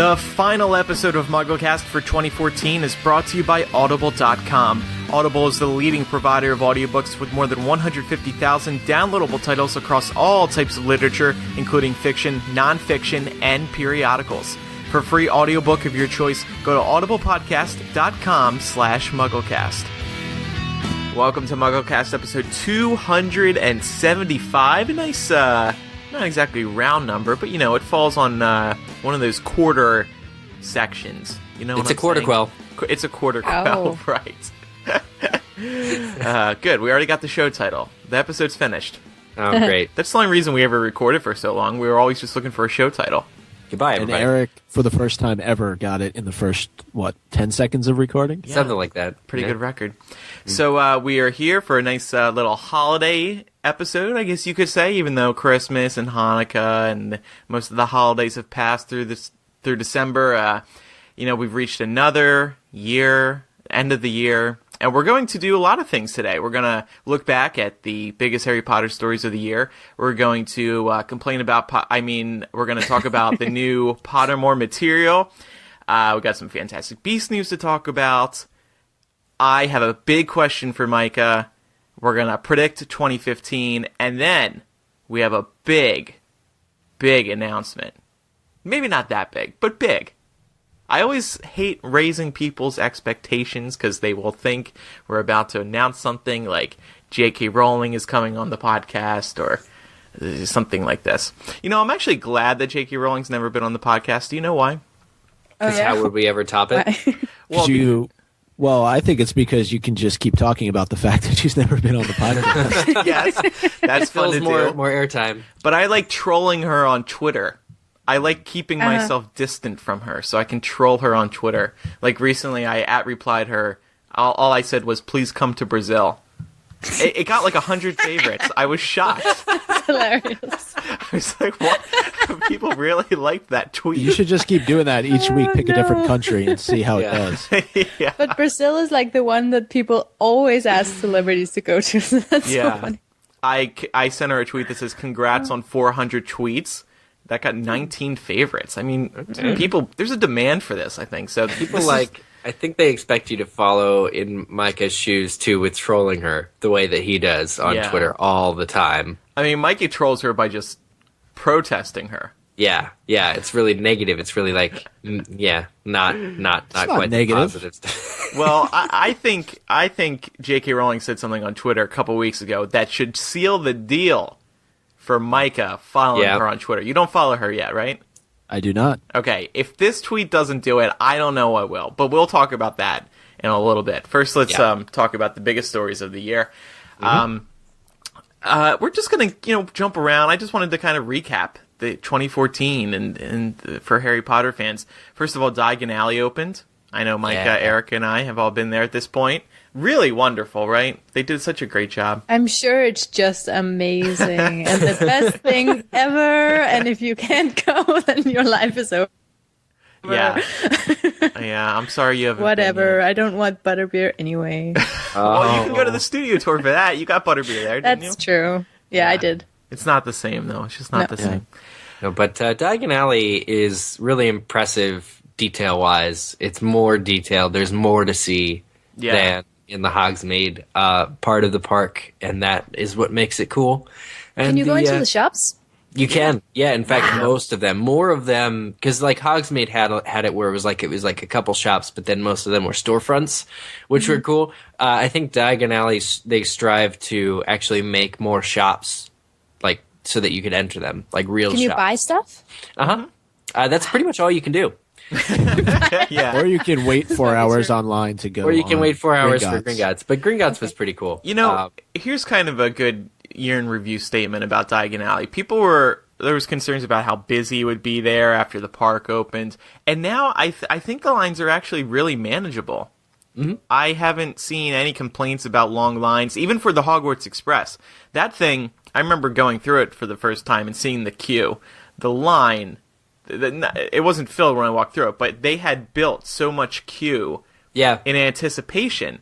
The final episode of MuggleCast for 2014 is brought to you by Audible.com. Audible is the leading provider of audiobooks with more than 150,000 downloadable titles across all types of literature, including fiction, non-fiction, and periodicals. For a free audiobook of your choice, go to audiblepodcast.com/MuggleCast. Welcome to MuggleCast episode 275. A nice, not exactly round number, but it falls on one of those quarter sections. You know, it's a quarter quell. It's a quarter quell, right? Good. We already got the show title. The episode's finished. Oh, great! That's the only reason we ever recorded for so long. We were always just looking for a show title. Goodbye, everybody. And Eric, for the first time ever, got it in the first 10 seconds of recording? Yeah. Something like that. Pretty good record. So we are here for a nice little holiday episode, I guess you could say, even though Christmas and Hanukkah and most of the holidays have passed through December. We've reached another year, end of the year, and we're going to do a lot of things today. We're going to look back at the biggest Harry Potter stories of the year. We're going to we're going to talk about the new Pottermore material. We got some Fantastic Beasts news to talk about. I have a big question for Micah. We're going to predict 2015, and then we have a big announcement. Maybe not that big, but big. I always hate raising people's expectations because they will think we're about to announce something like J.K. Rowling is coming on the podcast or something like this. I'm actually glad that J.K. Rowling's never been on the podcast. Do you know why? Because how would we ever top it? Well, I think it's because you can just keep talking about the fact that she's never been on the podcast. Yes, that's fun to do. More airtime. But I like trolling her on Twitter. I like keeping myself distant from her so I can troll her on Twitter. Like recently I @replied her. All I said was, please come to Brazil. It got like 100 favorites. I was shocked. That's hilarious. I was like, what? People really liked that tweet. You should just keep doing that each week. Pick a different country and see how it does. Yeah. But Brazil is like the one that people always ask celebrities to go to. So that's so funny. I sent her a tweet that says, congrats on 400 tweets. That got 19 favorites. I mean, people, there's a demand for this, I think. So people I think they expect you to follow in Micah's shoes, too, with trolling her the way that he does on Twitter all the time. I mean, Mikey trolls her by just protesting her. Yeah, it's really negative. It's really not quite negative. Positive stuff. Well, I think J.K. Rowling said something on Twitter a couple weeks ago that should seal the deal for Micah following her on Twitter. You don't follow her yet, right? I do not. Okay, if this tweet doesn't do it, I don't know what will. But we'll talk about that in a little bit. First, let's talk about the biggest stories of the year. We're just going to jump around. I just wanted to kind of recap the 2014 and for Harry Potter fans. First of all, Diagon Alley opened. I know Micah, Eric, and I have all been there at this point. Really wonderful, right? They did such a great job. I'm sure it's just amazing and the best thing ever. And if you can't go, then your life is over. Yeah. I'm sorry you haven't. Whatever. I don't want butterbeer anyway. Well, you can go to the studio tour for that. You got butterbeer there, didn't you? That's true. Yeah, I did. It's not the same, though. It's just not the same. No, but Diagon Alley is really impressive detail-wise. It's more detailed. There's more to see than in the Hogsmeade part of the park, and that is what makes it cool. And can you go into the shops? You can, In fact, most of them, more of them, because like Hogsmeade had it where it was like a couple shops, but then most of them were storefronts, which were cool. I think Diagon Alley, they strive to actually make more shops, like so that you could enter them, like real shops. Can you buy stuff? That's pretty much all you can do. Or you can wait 4 hours online to go. Or you can wait 4 hours for Gringotts. But Gringotts was pretty cool. Here's kind of a good year in review statement about Diagon Alley. There was concerns about how busy it would be there after the park opened, and now I think the lines are actually really manageable. Mm-hmm. I haven't seen any complaints about long lines, even for the Hogwarts Express. That thing, I remember going through it for the first time and seeing the queue. The line, it wasn't filled when I walked through it, but they had built so much queue in anticipation,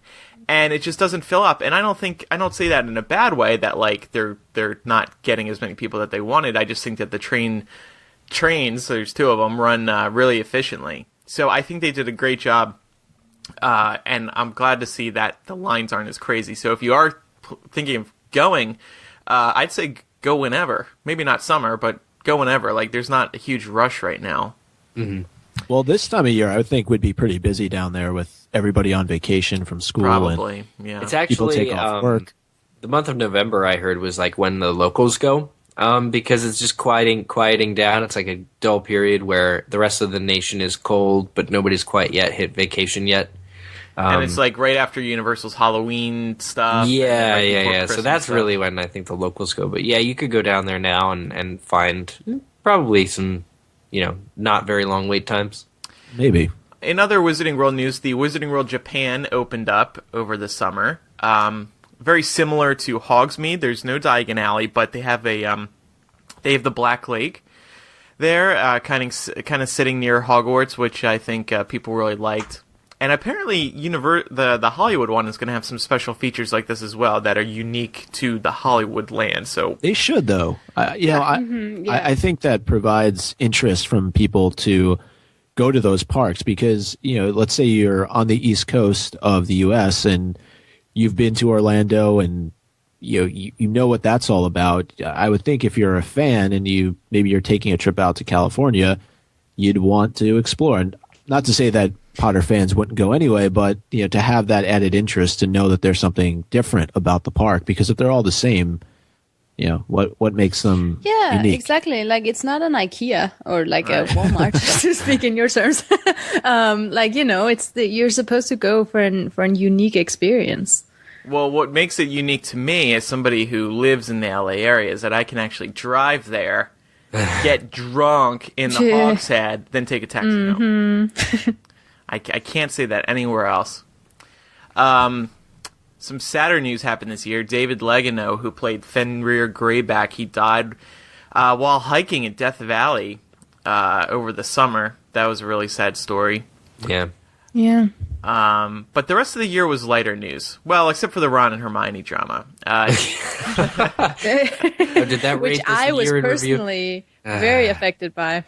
and it just doesn't fill up. And I don't say that in a bad way, that like they're not getting as many people that they wanted. I just think that the train trains, so there's two of them, run really efficiently. So I think they did a great job, and I'm glad to see that the lines aren't as crazy. So if you are thinking of going, I'd say go whenever. Maybe not summer, but go whenever. Like, there's not a huge rush right now. Mm-hmm. Well, this time of year, I would think would be pretty busy down there with everybody on vacation from school. Probably, yeah. It's actually people take off work. The month of November, I heard, was like when the locals go. Because it's just quieting down. It's like a dull period where the rest of the nation is cold, but nobody's quite yet hit vacation yet. And it's like right after Universal's Halloween stuff. Yeah. Christmas So that's stuff. really when I think the locals go. But yeah, you could go down there now and find probably some, not very long wait times. Maybe. In other Wizarding World news, the Wizarding World Japan opened up over the summer. Very similar to Hogsmeade. There's no Diagon Alley, but they have the Black Lake there, kind of sitting near Hogwarts, which I think people really liked. And apparently, the Hollywood one is going to have some special features like this as well that are unique to the Hollywood land. So They should, though. I think that provides interest from people to go to those parks because, let's say you're on the East Coast of the U.S. and you've been to Orlando and you know what that's all about. I would think if you're a fan and maybe you're taking a trip out to California, you'd want to explore. And not to say that Potter fans wouldn't go anyway, but to have that added interest to know that there's something different about the park, because if they're all the same, what makes them unique? Exactly. Like, it's not an IKEA or like a Walmart, to speak in your terms. You're supposed to go for an unique experience. Well, what makes it unique to me as somebody who lives in the LA area is that I can actually drive there, get drunk in the Hog's Head, then take a taxi home. I can't say that anywhere else. Some sadder news happened this year. David Legano, who played Fenrir Greyback, he died while hiking in Death Valley over the summer. That was a really sad story. Yeah. Yeah. But the rest of the year was lighter news. Well, except for the Ron and Hermione drama. Did that Which rate this I was year in review? personally very affected by.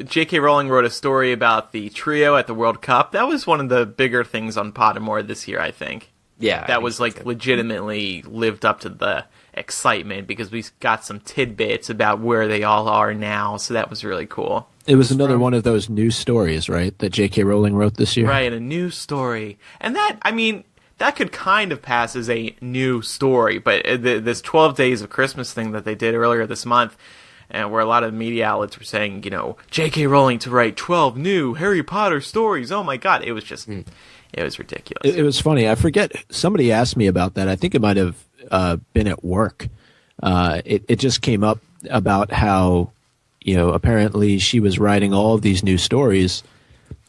J.K. Rowling wrote a story about the trio at the World Cup. That was one of the bigger things on Pottermore this year, I think. Yeah. That was like legitimately lived up to the excitement because we got some tidbits about where they all are now, so that was really cool. It was another one of those news stories, right, that J.K. Rowling wrote this year? Right, a news story. And that could kind of pass as a new story, but this 12 Days of Christmas thing that they did earlier this month, and where a lot of media outlets were saying, J.K. Rowling to write 12 new Harry Potter stories. Oh my God, it was just, it was ridiculous. It was funny. I forget, somebody asked me about that. I think it might have been at work. It just came up about how, apparently she was writing all of these new stories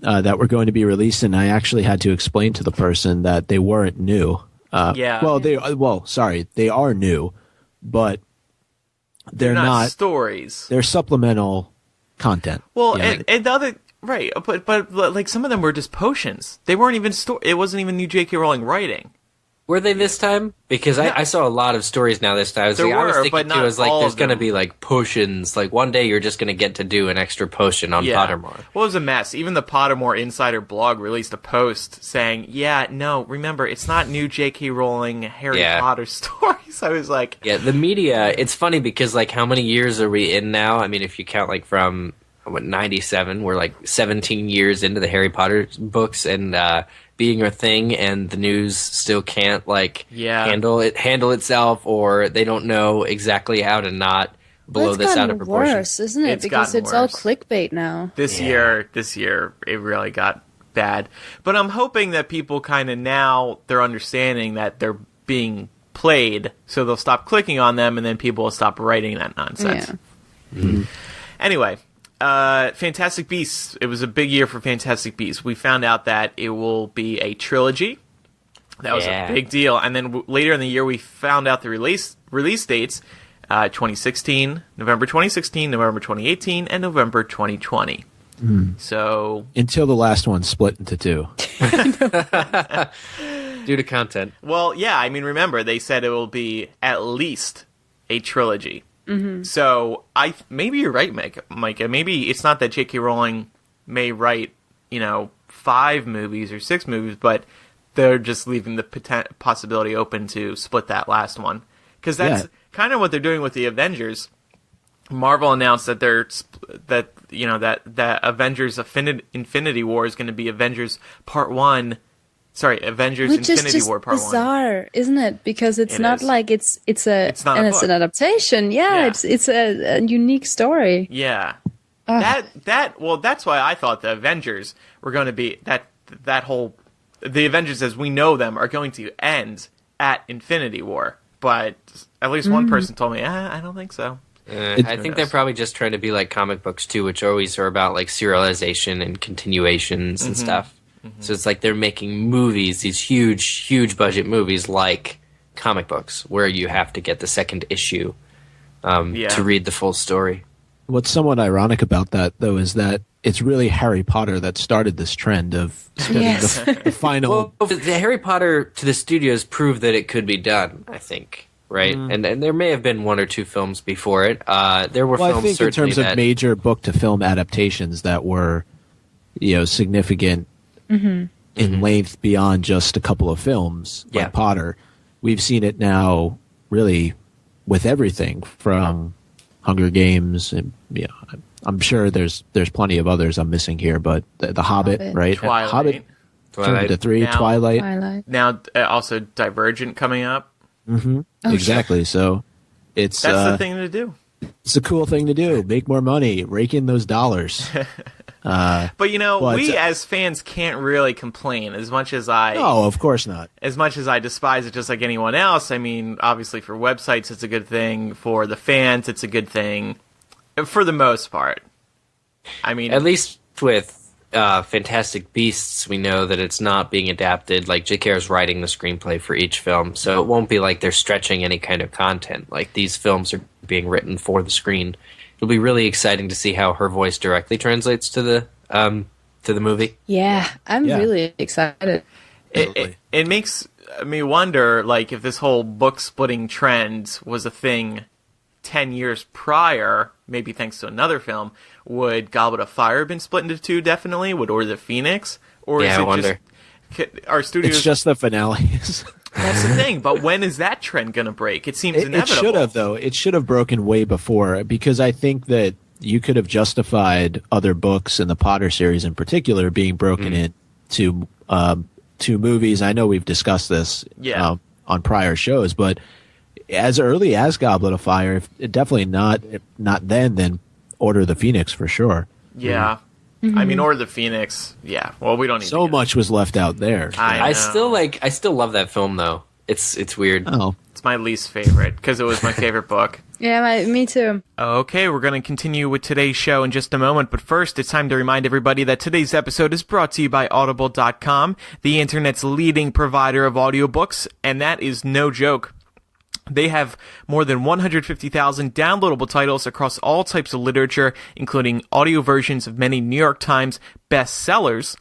that were going to be released, and I actually had to explain to the person that they weren't new. They are new, but they're not stories. They're supplemental content. Well, and the other right, but like some of them were just potions. They weren't even it wasn't even new J.K. Rowling writing. Were they this time? Because I saw a lot of stories now this time. I was thinking too, there's going to be like potions. Like one day you're just going to get to do an extra potion on Pottermore. Well, it was a mess. Even the Pottermore Insider blog released a post saying, remember, it's not new J.K. Rowling Harry Potter stories. I was like... Yeah, the media, it's funny because like how many years are we in now? I mean, if you count like from... 97, we're like 17 years into the Harry Potter books and being a thing, and the news still can't handle itself, or they don't know exactly how to not blow this out of proportion. Worse, isn't it? Because it's all clickbait now. This year it really got bad. But I'm hoping that people kind of now they're understanding that they're being played, so they'll stop clicking on them, and then people will stop writing that nonsense. Yeah. Mm-hmm. Anyway. Fantastic Beasts. It was a big year for Fantastic Beasts. We found out that it will be a trilogy. That was a big deal. And then later in the year, we found out the release dates: 2016, November 2016, November 2018, and November 2020. So until the last one split into two, due to content. Well, yeah. I mean, remember they said it will be at least a trilogy. So maybe you're right, Micah. Maybe it's not that J.K. Rowling may write, 5 movies or 6 movies, but they're just leaving the possibility open to split that last one. Because that's kind of what they're doing with the Avengers. Marvel announced that that Avengers Infinity War is going to be Avengers Part 1. Sorry, Avengers Which Infinity is just War Part 1. Bizarre, isn't it? Because it's not is. like it's not it's an adaptation. Yeah. It's a unique story. Yeah. That's why I thought the Avengers were going to be the Avengers as we know them are going to end at Infinity War. But at least one person told me, I don't think so. I think they're probably just trying to be like comic books too, which always are about like serialization and continuations and stuff. So it's like they're making movies, these huge budget movies like comic books, where you have to get the second issue to read the full story. What's somewhat ironic about that, though, is that it's really Harry Potter that started this trend of spending the final... Well, the Harry Potter to the studios proved that it could be done, I think, right? And there may have been 1 or 2 films before it. There were films, I think in terms of major book-to-film adaptations that were, significant in length beyond just a couple of films, like Potter, we've seen it now really with everything from... Hunger Games, and I'm sure there's plenty of others I'm missing here, but the Hobbit, right? Twilight. The 3, Now, Twilight. Now also Divergent coming up. Exactly. So that's the thing to do. It's a cool thing to do. Make more money, rake in those dollars. But we as fans can't really complain as much as No, of course not. As much as I despise it, just like anyone else. I mean, obviously for websites, it's a good thing. For the fans, it's a good thing. For the most part. I mean, at least with Fantastic Beasts, we know that it's not being adapted. Like J.K. is writing the screenplay for each film, so it won't be like they're stretching any kind of content. Like these films are being written for the screen. It'll be really exciting to see how her voice directly translates to the movie. Yeah, I'm really excited. It makes me wonder, like, if this whole book splitting trend was a thing 10 years prior, maybe thanks to another film, would Goblet of Fire have been split into 2? Definitely. Would Order of the Phoenix? Or is I it wonder. Our studios? It's just the finales. That's the thing. But when is that trend going to break? It seems inevitable. It should have, though. It should have broken way before, because I think that you could have justified other books in the Potter series in particular being broken into 2 movies. I know we've discussed this on prior shows, but as early as Goblet of Fire, definitely not then Order of the Phoenix for sure. Yeah. I mean, Order of the Phoenix, well, we don't need so much was left out there. I still love that film though. It's weird. Oh, it's my least favorite because it was my favorite book. Yeah, me too. Okay, we're going to continue with today's show in just a moment, but first it's time to remind everybody that today's episode is brought to you by Audible.com, the internet's leading provider of audiobooks, and that is no joke. They have more than 150,000 downloadable titles across all types of literature, including audio versions of many New York Times bestsellers.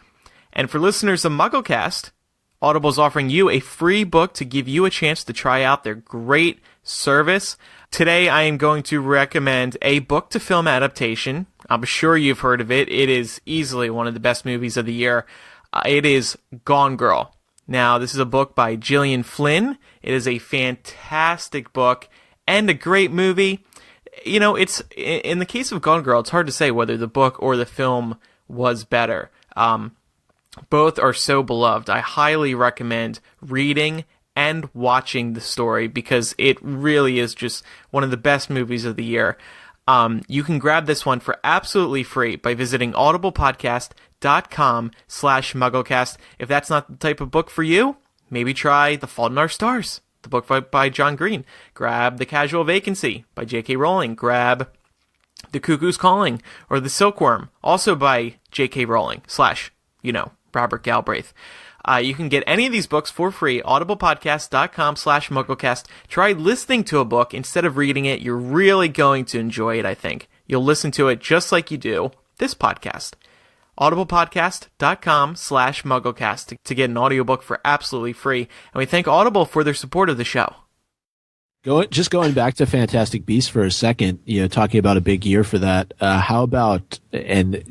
And for listeners of MuggleCast, Audible is offering you a free book to give you a chance to try out their great service. Today, I am going to recommend a book-to-film adaptation. I'm sure you've heard of it. It is easily one of the best movies of the year. It is Gone Girl. Now, this is a book by Gillian Flynn. It is a fantastic book and a great movie. It's in the case of Gone Girl, it's hard to say whether the book or the film was better. Both are so beloved. I highly recommend reading and watching the story because it really is just one of the best movies of the year. You can grab this one for absolutely free by visiting audiblepodcast.com/MuggleCast. If that's not the type of book for you, maybe try The Fault in Our Stars, the book by John Green. Grab The Casual Vacancy by J.K. Rowling. Grab The Cuckoo's Calling or The Silkworm, also by J.K. Rowling / Robert Galbraith. You can get any of these books for free, audiblepodcast.com/MuggleCast. Try listening to a book instead of reading it. You're really going to enjoy it, I think. You'll listen to it just like you do this podcast. audiblepodcast.com/MuggleCast to get an audiobook for absolutely free. And we thank Audible for their support of the show. Going back to Fantastic Beasts for a second, talking about a big year for that. How about, and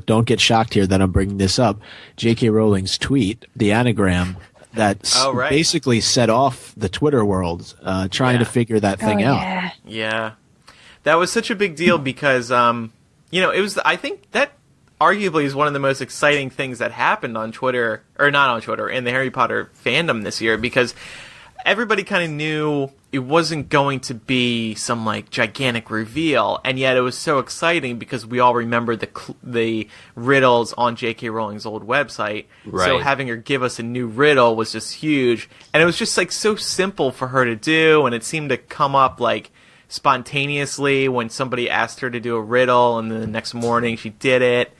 don't get shocked here that I'm bringing this up, J.K. Rowling's tweet, the anagram that basically set off the Twitter world, trying to figure that thing out. Yeah, that was such a big deal because it was. I think that arguably is one of the most exciting things that happened on Twitter, or not on Twitter, in the Harry Potter fandom this year, because everybody kind of knew it wasn't going to be some like gigantic reveal, and yet it was so exciting because we all remember the riddles on J.K. Rowling's old website. Right. So having her give us a new riddle was just huge, and it was just like so simple for her to do, and it seemed to come up like spontaneously when somebody asked her to do a riddle, and then the next morning she did it.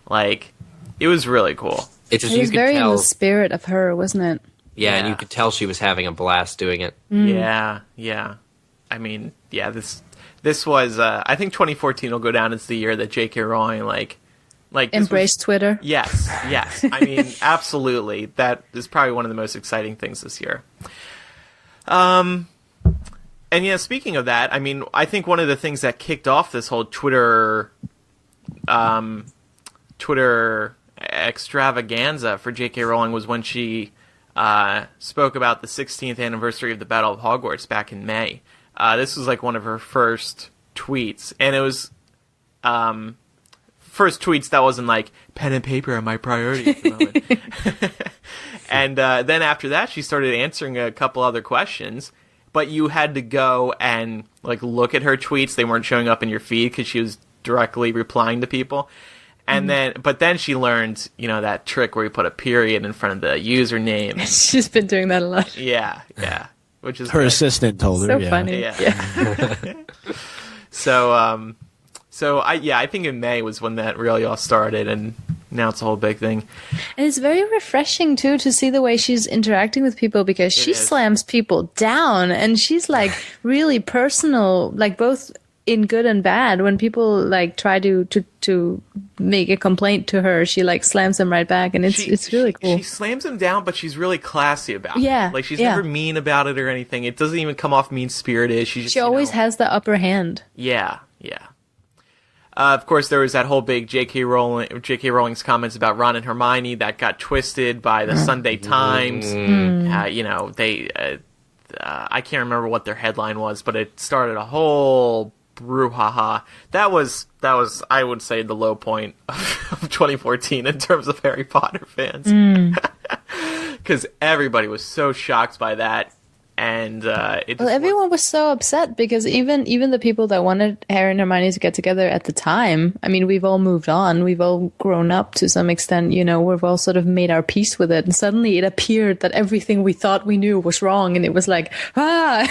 Like, it was really cool. It was very in the spirit of her, wasn't it? Yeah, and you could tell she was having a blast doing it. Yeah. I mean, this was, I think 2014 will go down as the year that J.K. Rowling, like embraced Twitter. Yes. I mean, absolutely. That is probably one of the most exciting things this year. And speaking of that, I mean, I think one of the things that kicked off this whole Twitter extravaganza for J.K. Rowling was when she spoke about the 16th anniversary of the Battle of Hogwarts back in May. This was like one of her first tweets, and it was first tweets that wasn't like pen and paper are my priority at the moment. And then after that, she started answering a couple other questions, but you had to go and like look at her tweets. They weren't showing up in your feed because she was directly replying to people. And then she learned, that trick where you put a period in front of the username. She's been doing that a lot. Yeah. Which is her assistant told her. So funny. Yeah. So I think in May was when that really all started, and now it's a whole big thing. And it's very refreshing too to see the way she's interacting with people, because she slams people down, and she's like really personal, like both in good and bad. When people like try to make a complaint to her, she like slams them right back, and it's really cool. She slams them down, but she's really classy about it. Yeah, like she's never mean about it or anything. It doesn't even come off mean spirited. She always has the upper hand. Yeah. Of course, there was that whole big J.K. Rowling's comments about Ron and Hermione that got twisted by the Sunday Times. I can't remember what their headline was, but it started a whole brouhaha. That was I would say the low point of 2014 in terms of Harry Potter fans, because everybody was so shocked by that, and everyone was so upset because even the people that wanted Harry and Hermione to get together at the time, I mean, we've all moved on, we've all grown up to some extent, we've all sort of made our peace with it, and suddenly it appeared that everything we thought we knew was wrong, and it was like right.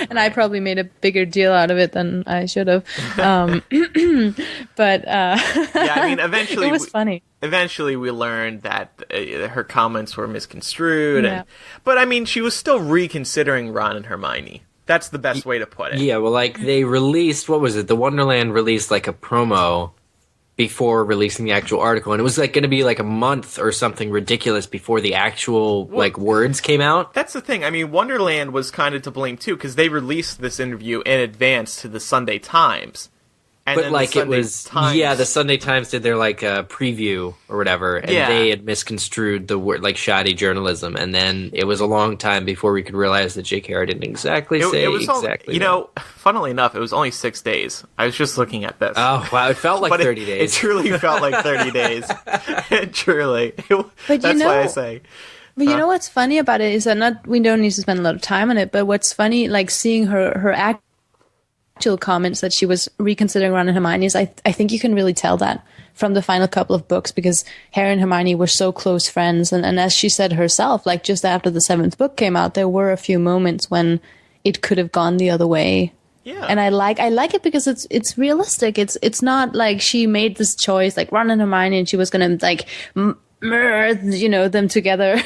And I probably made a bigger deal out of it than I should have. But I mean, eventually it was funny. Eventually, we learned that her comments were misconstrued, but I mean, she was still reconsidering Ron and Hermione. That's the best way to put it. Yeah, well, like they released, what was it? The Wonderland released like a promo before releasing the actual article, and it was like going to be like a month or something ridiculous before the actual like words came out. That's the thing. I mean, Wonderland was kind of to blame too, because they released this interview in advance to the Sunday Times. And but like it was, the Sunday Times did their like preview or whatever, and they had misconstrued the word like shoddy journalism, and then it was a long time before we could realize that JKR didn't exactly say exactly. Funnily enough, it was only 6 days. I was just looking at this. Oh wow, it felt like 30 days. It truly felt like 30 days. Truly. That's why I say. But you know what's funny about it is that we don't need to spend a lot of time on it, but what's funny, like seeing her actual comments that she was reconsidering Ron and Hermione, is I think you can really tell that from the final couple of books, because Harry and Hermione were so close friends, and as she said herself, like just after the 7th book came out, there were a few moments when it could have gone the other way. Yeah. And I like it because it's realistic. It's not like she made this choice like Ron and Hermione and she was gonna like merge, them together,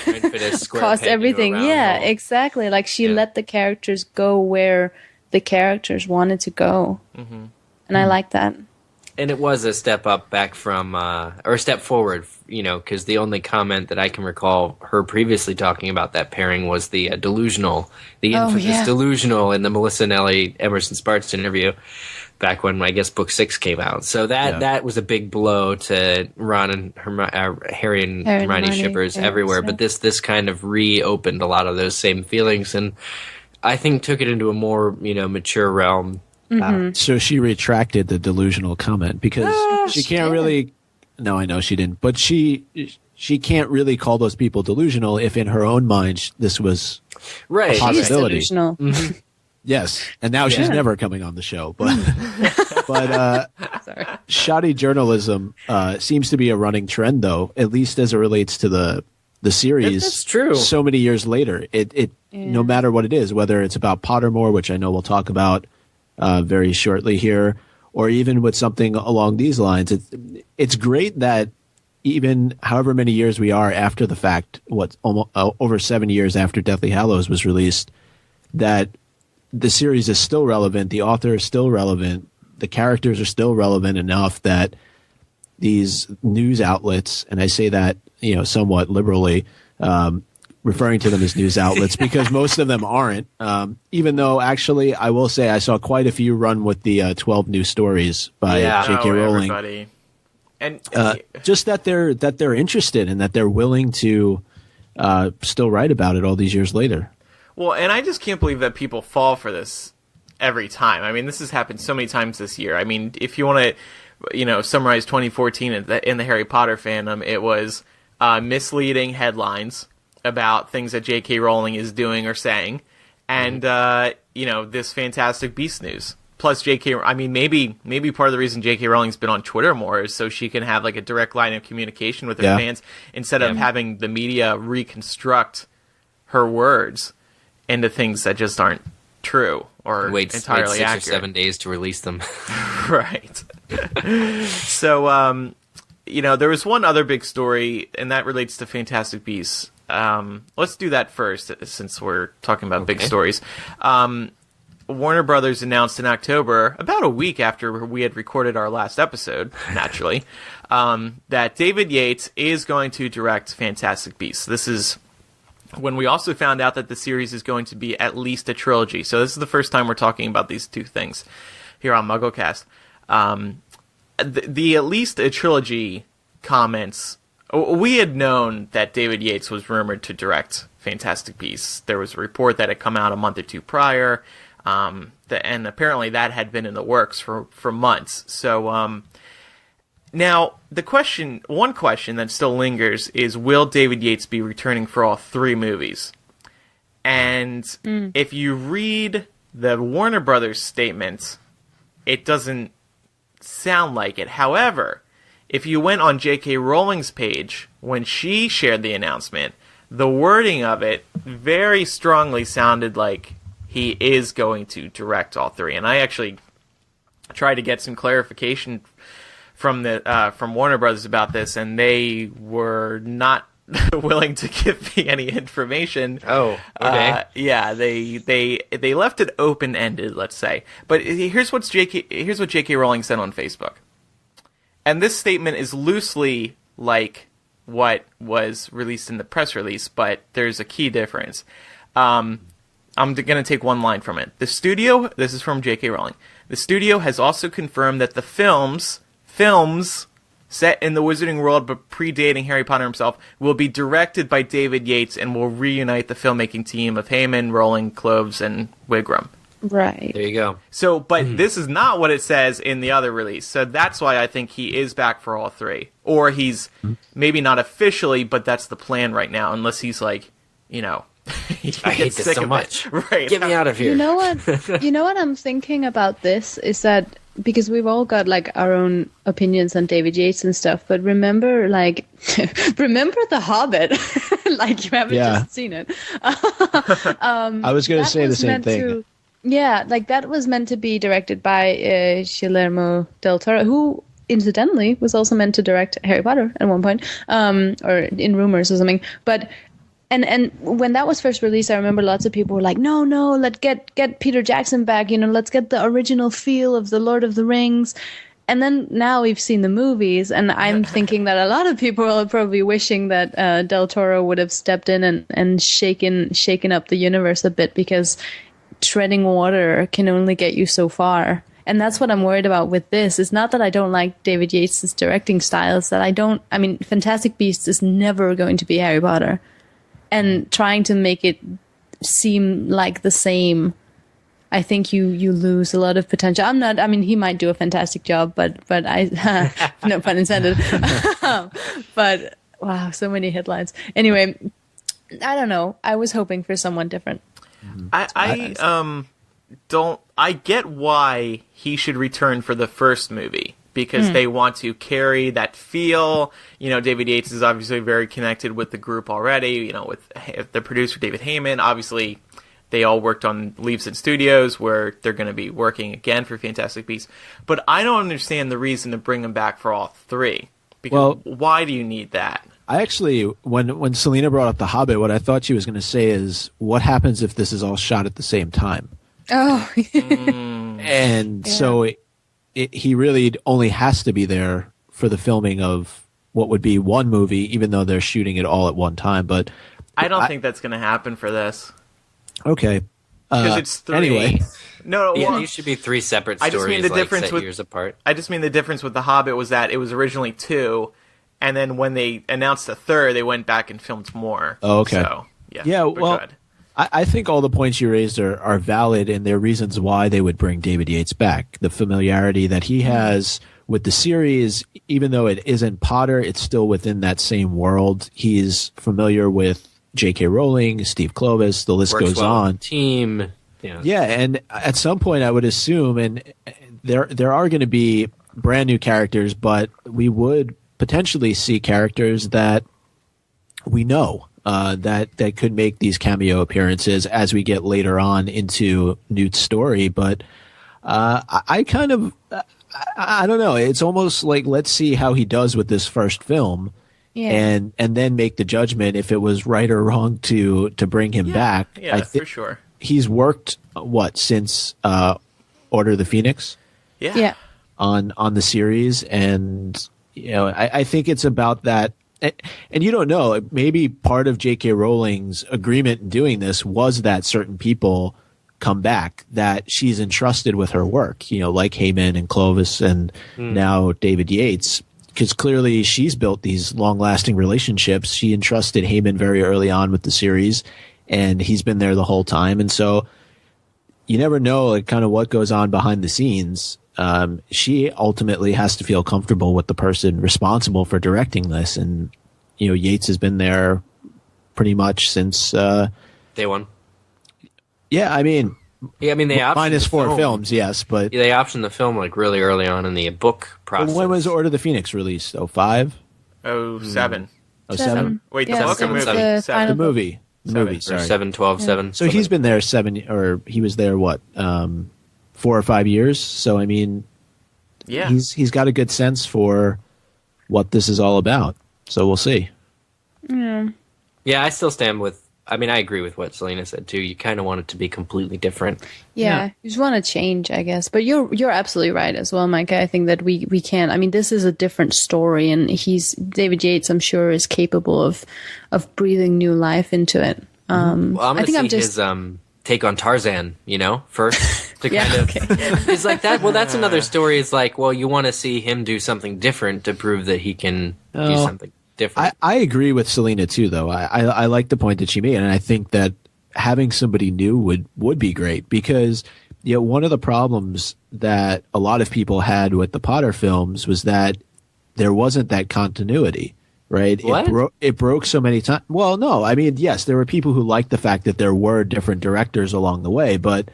cost everything. Yeah, exactly. Like she let the characters go where the characters wanted to go, and I like that. And it was a step up back from, or a step forward, because the only comment that I can recall her previously talking about that pairing was the delusional, the infamous delusional in the Melissa Nelly Emerson Sparks interview back when, I guess, book 6 came out. So that was a big blow to Ron and Harry and Hermione shippers everywhere. But this kind of reopened a lot of those same feelings, and I think took it into a more, mature realm. So she retracted the delusional comment because she can't really. No, I know she didn't, but she can't really call those people delusional if, in her own mind, this was a possibility. She's delusional. Yes, and now she's never coming on the show. But shoddy journalism seems to be a running trend, though, at least as it relates to the series. That's true. So many years later, it no matter what it is, whether it's about Pottermore, which I know we'll talk about very shortly here, or even with something along these lines. It's great that even however many years we are after the fact, almost over 7 years after Deathly Hallows was released, that the series is still relevant, the author is still relevant, the characters are still relevant enough that these news outlets, and I say that somewhat liberally, referring to them as news outlets because most of them aren't. Even though, actually, I will say I saw quite a few run with the 12 new stories by J.K. Rowling. Everybody. And just that they're interested and that they're willing to still write about it all these years later. Well, and I just can't believe that people fall for this every time. I mean, this has happened so many times this year. I mean, if you want to, summarize 2014 in the Harry Potter fandom, it was misleading headlines about things that J.K. Rowling is doing or saying, and this Fantastic Beasts news. Plus, maybe part of the reason J.K. Rowling's been on Twitter more is so she can have like a direct line of communication with her fans instead of having the media reconstruct her words into things that just aren't true or entirely wait 6 accurate. or 7 days to release them. Right. So, there was one other big story, and that relates to Fantastic Beasts. Let's do that first, since we're talking about big stories. Warner Brothers announced in October, about a week after we had recorded our last episode, naturally, that David Yates is going to direct Fantastic Beasts. This is when we also found out that the series is going to be at least a trilogy. So this is the first time we're talking about these two things here on MuggleCast. The at least a trilogy comments, we had known that David Yates was rumored to direct Fantastic Beasts. There was a report that had come out a month or two prior, and apparently that had been in the works for months. So now one question that still lingers is, will David Yates be returning for all 3 movies? And if you read the Warner Brothers statement, it doesn't sound like it. However, if you went on J.K. Rowling's page when she shared the announcement, the wording of it very strongly sounded like he is going to direct all 3. And I actually tried to get some clarification from Warner Brothers about this, and they were not willing to give me any information. Oh, okay. They left it open ended, let's say. But here's what J.K. Rowling said on Facebook. And this statement is loosely like what was released in the press release, but there's a key difference. I'm going to take one line from it. The studio, this is from J.K. Rowling, the studio has also confirmed that the films set in the Wizarding World but predating Harry Potter himself will be directed by David Yates and will reunite the filmmaking team of Heyman, Rowling, Cloves, and Wigram. Right. There you go. So, but this is not what it says in the other release. So that's why I think he is back for all 3. Or he's maybe not officially, but that's the plan right now, unless he's like, I hate this so much. Right. Get me out of here. You know what I'm thinking about this is that, because we've all got like our own opinions on David Yates and stuff, but remember The Hobbit, like you haven't just seen it. I was going to say the same thing. Like that was meant to be directed by Guillermo del Toro, who incidentally was also meant to direct Harry Potter at one point, or in rumors or something. But and when that was first released, I remember lots of people were like, no, let's get Peter Jackson back. Let's get the original feel of the Lord of the Rings. And then now we've seen the movies, and I'm thinking that a lot of people are probably wishing that Del Toro would have stepped in and shaken up the universe a bit, because treading water can only get you so far. And that's what I'm worried about with this. It's not that I don't like David Yates' directing style. It's that I mean, Fantastic Beasts is never going to be Harry Potter. And trying to make it seem like the same, I think you lose a lot of potential. He might do a fantastic job, but I, no pun intended. But wow, so many headlines. Anyway, I don't know. I was hoping for someone different. I get why he should return for the first movie, because they want to carry that feel. You know, David Yates is obviously very connected with the group already, you know, with the producer David Heyman. Obviously, they all worked on Leavesden Studios, where they're going to be working again for Fantastic Beasts. But I don't understand the reason to bring him back for all three. Because why do you need that? I actually, when Selena brought up The Hobbit, what I thought she was going to say is, what happens if this is all shot at the same time? Oh. And so he really only has to be there for the filming of what would be one movie, even though they're shooting it all at one time. But I don't think that's going to happen for this. Okay. Because it's three. Anyway. No, these should be three separate stories. I just mean the difference set years apart. I just mean the difference with The Hobbit was that it was originally 2, and then when they announced the third, they went back and filmed more. Oh, okay. So, yeah. Well, I think all the points you raised are valid, and they're reasons why they would bring David Yates back. The familiarity that he has with the series, even though it isn't Potter, it's still within that same world. He's familiar with J.K. Rowling, Steve Kloves, the list goes on. Team. Yeah, and at some point I would assume, and there are going to be brand new characters, but we would potentially see characters that we know that could make these cameo appearances as we get later on into Newt's story. But I don't know. It's almost like, let's see how he does with this first film. Yeah. And then make the judgment if it was right or wrong to bring him back. Yeah, for sure. He's worked since Order of the Phoenix? Yeah. On the series, and you know, I think it's about that. And you don't know, maybe part of J.K. Rowling's agreement in doing this was that certain people come back that she's entrusted with her work, you know, like Heyman and Clovis and now David Yates. Because clearly she's built these long-lasting relationships. She entrusted Heyman very early on with the series, and he's been there the whole time. And so you never know, like, kind of what goes on behind the scenes. She ultimately has to feel comfortable with the person responsible for directing this. And, you know, Yates has been there pretty much since day one. Yeah, I mean, they minus the 4 films, yes, but they optioned the film like really early on in the book process. When was Order of the Phoenix released? 05? 07. 07? Wait, the book or movie? The movie. The movie, sorry. 7, 12, 7. So he's been there he was there 4 or 5 years. So I mean, yeah, he's got a good sense for what this is all about. So we'll see. Yeah, I still stand with. I mean, I agree with what Selena said too. You kind of want it to be completely different. Yeah, you just want to change, I guess. But you're absolutely right as well, Mike. I think that we can't. I mean, this is a different story, and David Yates, I'm sure, is capable of breathing new life into it. Well, I'm going to see his take on Tarzan, you know, first to kind of. It's like that. Well, that's another story. It's like, well, you want to see him do something different to prove that he can do something different. I agree with Selena too, though. I like the point that she made, and I think that having somebody new would be great, because one of the problems that a lot of people had with the Potter films was that there wasn't that continuity, right? What? It broke so many times. Well, no, I mean, yes, there were people who liked the fact that there were different directors along the way, but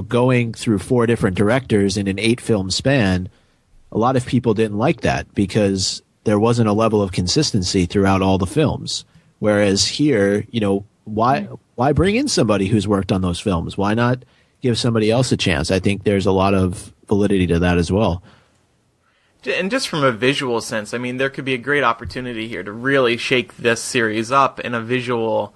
going through 4 different directors in an 8-film span, a lot of people didn't like that because there wasn't a level of consistency throughout all the films. Whereas here, why bring in somebody who's worked on those films? Why not give somebody else a chance? I think there's a lot of validity to that as well. And just from a visual sense, I mean, there could be a great opportunity here to really shake this series up in a visual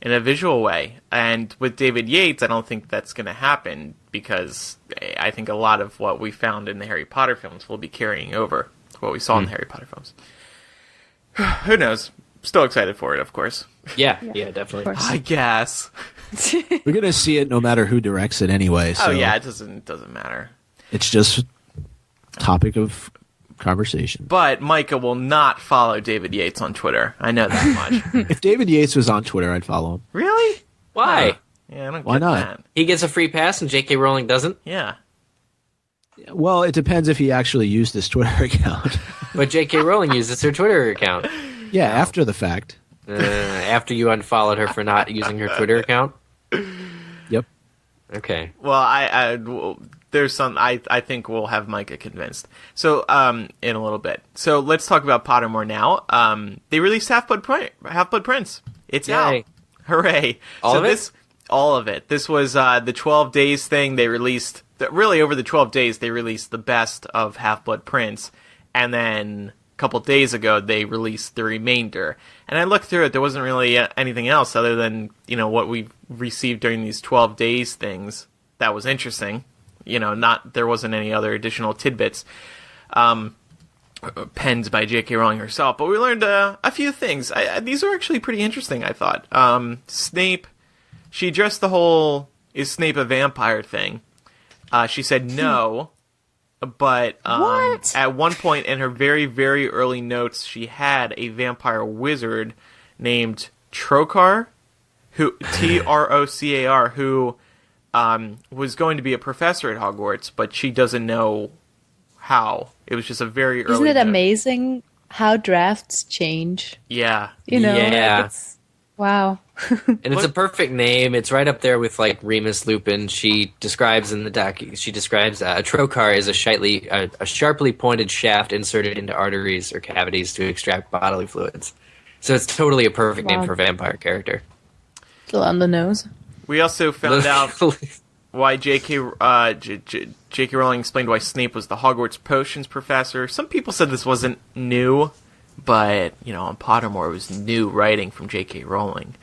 in a visual way. And with David Yates, I don't think that's going to happen because I think a lot of what we found in the Harry Potter films will be carrying over what we saw in the Harry Potter films. Who knows? Still excited for it, of course. Yeah, definitely. I guess. We're going to see it no matter who directs it anyway. So Oh yeah, it doesn't matter. it's just topic of conversation. But Micah will not follow David Yates on Twitter. I know that much. If David Yates was on Twitter, I'd follow him. Really? Why? Yeah, I don't Why get not? that. He gets a free pass and J.K. Rowling doesn't? Yeah. Well, it depends if he actually used his Twitter account. But J.K. Rowling uses her Twitter account. Yeah, after the fact. After you unfollowed her for not using her Twitter account? Yep. Okay. Well, there's some. I think we'll have Micah convinced. So, in a little bit. So let's talk about Pottermore now. They released Half-Blood Prince. It's Yay. out. Hooray! All of it? All of it. This was the 12 days thing. They released. Really, over the 12 days, they released the best of Half-Blood Prince, and then a couple days ago, they released the remainder. And I looked through it. There wasn't really anything else other than what we received during these 12 days things that was interesting. There wasn't any other additional tidbits penned by J.K. Rowling herself. But we learned a few things. These are actually pretty interesting, I thought. Snape, she addressed the whole, is Snape a vampire thing. She said no, but What? at one point in her very, very early notes, she had a vampire wizard named Trocar, who Trocar, who was going to be a professor at Hogwarts, but she doesn't know how. It was just a very early Isn't it note. amazing how drafts change? Yeah. Yeah. Wow. And it's a perfect name. It's right up there with like Remus Lupin. She describes in the doc. She describes a trocar as a sharply pointed shaft inserted into arteries or cavities to extract bodily fluids. So it's totally a perfect name for a vampire character. Still on the nose. We also found out why J.K. Rowling explained why Snape was the Hogwarts potions professor. Some people said this wasn't new, but, on Pottermore it was new writing from J.K. Rowling.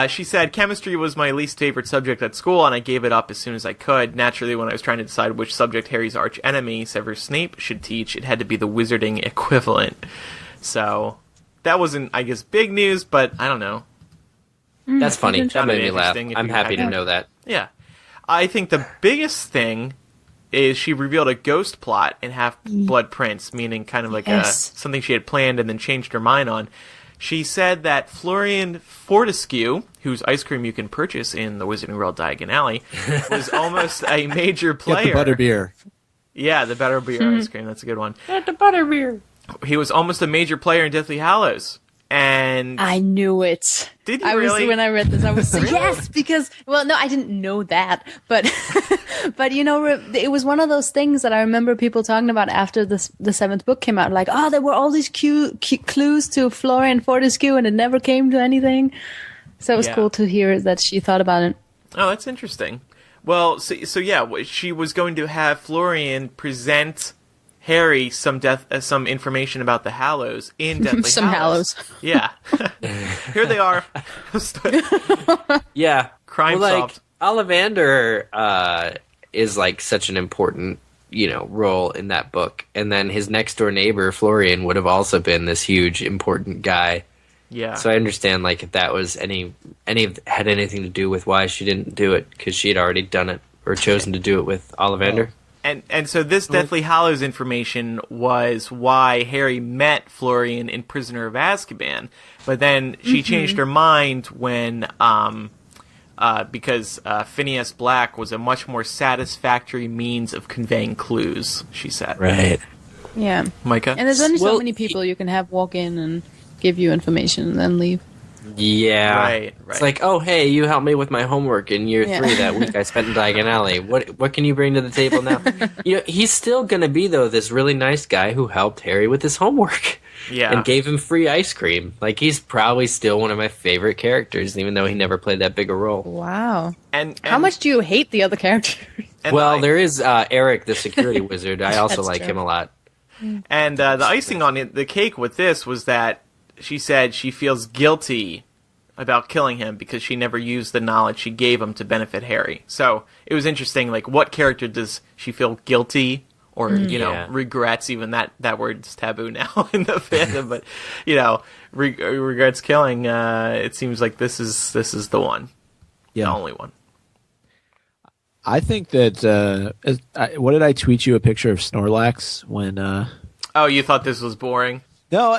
She said, chemistry was my least favorite subject at school, and I gave it up as soon as I could. Naturally, when I was trying to decide which subject Harry's arch enemy, Severus Snape, should teach, it had to be the wizarding equivalent. So, that wasn't, I guess, big news, but I don't know. That's funny. That made me laugh. Interesting if I'm you happy had to know that. Yeah. I think the biggest thing is she revealed a ghost plot in Half-Blood Prince, meaning kind of like something she had planned and then changed her mind on. She said that Florian Fortescue, whose ice cream you can purchase in the Wizarding World Diagon Alley, was almost a major player. Get the butterbeer. Yeah, the butterbeer ice cream. That's a good one. Get the butterbeer. He was almost a major player in Deathly Hallows. And I knew it. Did you really? When I read this, I was so, yes, because, well, no, I didn't know that, but, but it was one of those things that I remember people talking about after the seventh book came out, like, oh, there were all these clues to Florian Fortescue, and it never came to anything. So it was cool to hear that she thought about it. Oh, that's interesting. Well, so yeah, she was going to have Florian present Harry some information about the Hallows in Deathly Some Hallows. Yeah. Here they are. Yeah. Crime solved. Ollivander is like such an important, role in that book. And then his next door neighbor, Florian, would have also been this huge, important guy. Yeah. So I understand like if that was had anything to do with why she didn't do it, because she had already done it or chosen to do it with Ollivander. Oh. And so this Deathly Hallows information was why Harry met Florian in Prisoner of Azkaban, but then she changed her mind when because Phineas Black was a much more satisfactory means of conveying clues, she said. Right. Yeah. Micah? And there's only so many people you can have walk in and give you information and then leave. Yeah. Right. It's like, oh, hey, you helped me with my homework in year 3 that week I spent in Diagon Alley. What can you bring to the table now? He's still going to be, though, this really nice guy who helped Harry with his homework. Yeah. And gave him free ice cream. Like, he's probably still one of my favorite characters, even though he never played that big a role. Wow. And how much do you hate the other characters? There is Eric, the security wizard. I also like him a lot. And the icing on the cake with this was that she said she feels guilty about killing him because she never used the knowledge she gave him to benefit Harry. So it was interesting, like, what character does she feel guilty or, regrets? Even that word's taboo now in the fandom, but, regrets killing. It seems like this is the one. Yeah. The only one. I think that, what did I tweet you a picture of Snorlax when, Oh, you thought this was boring? No.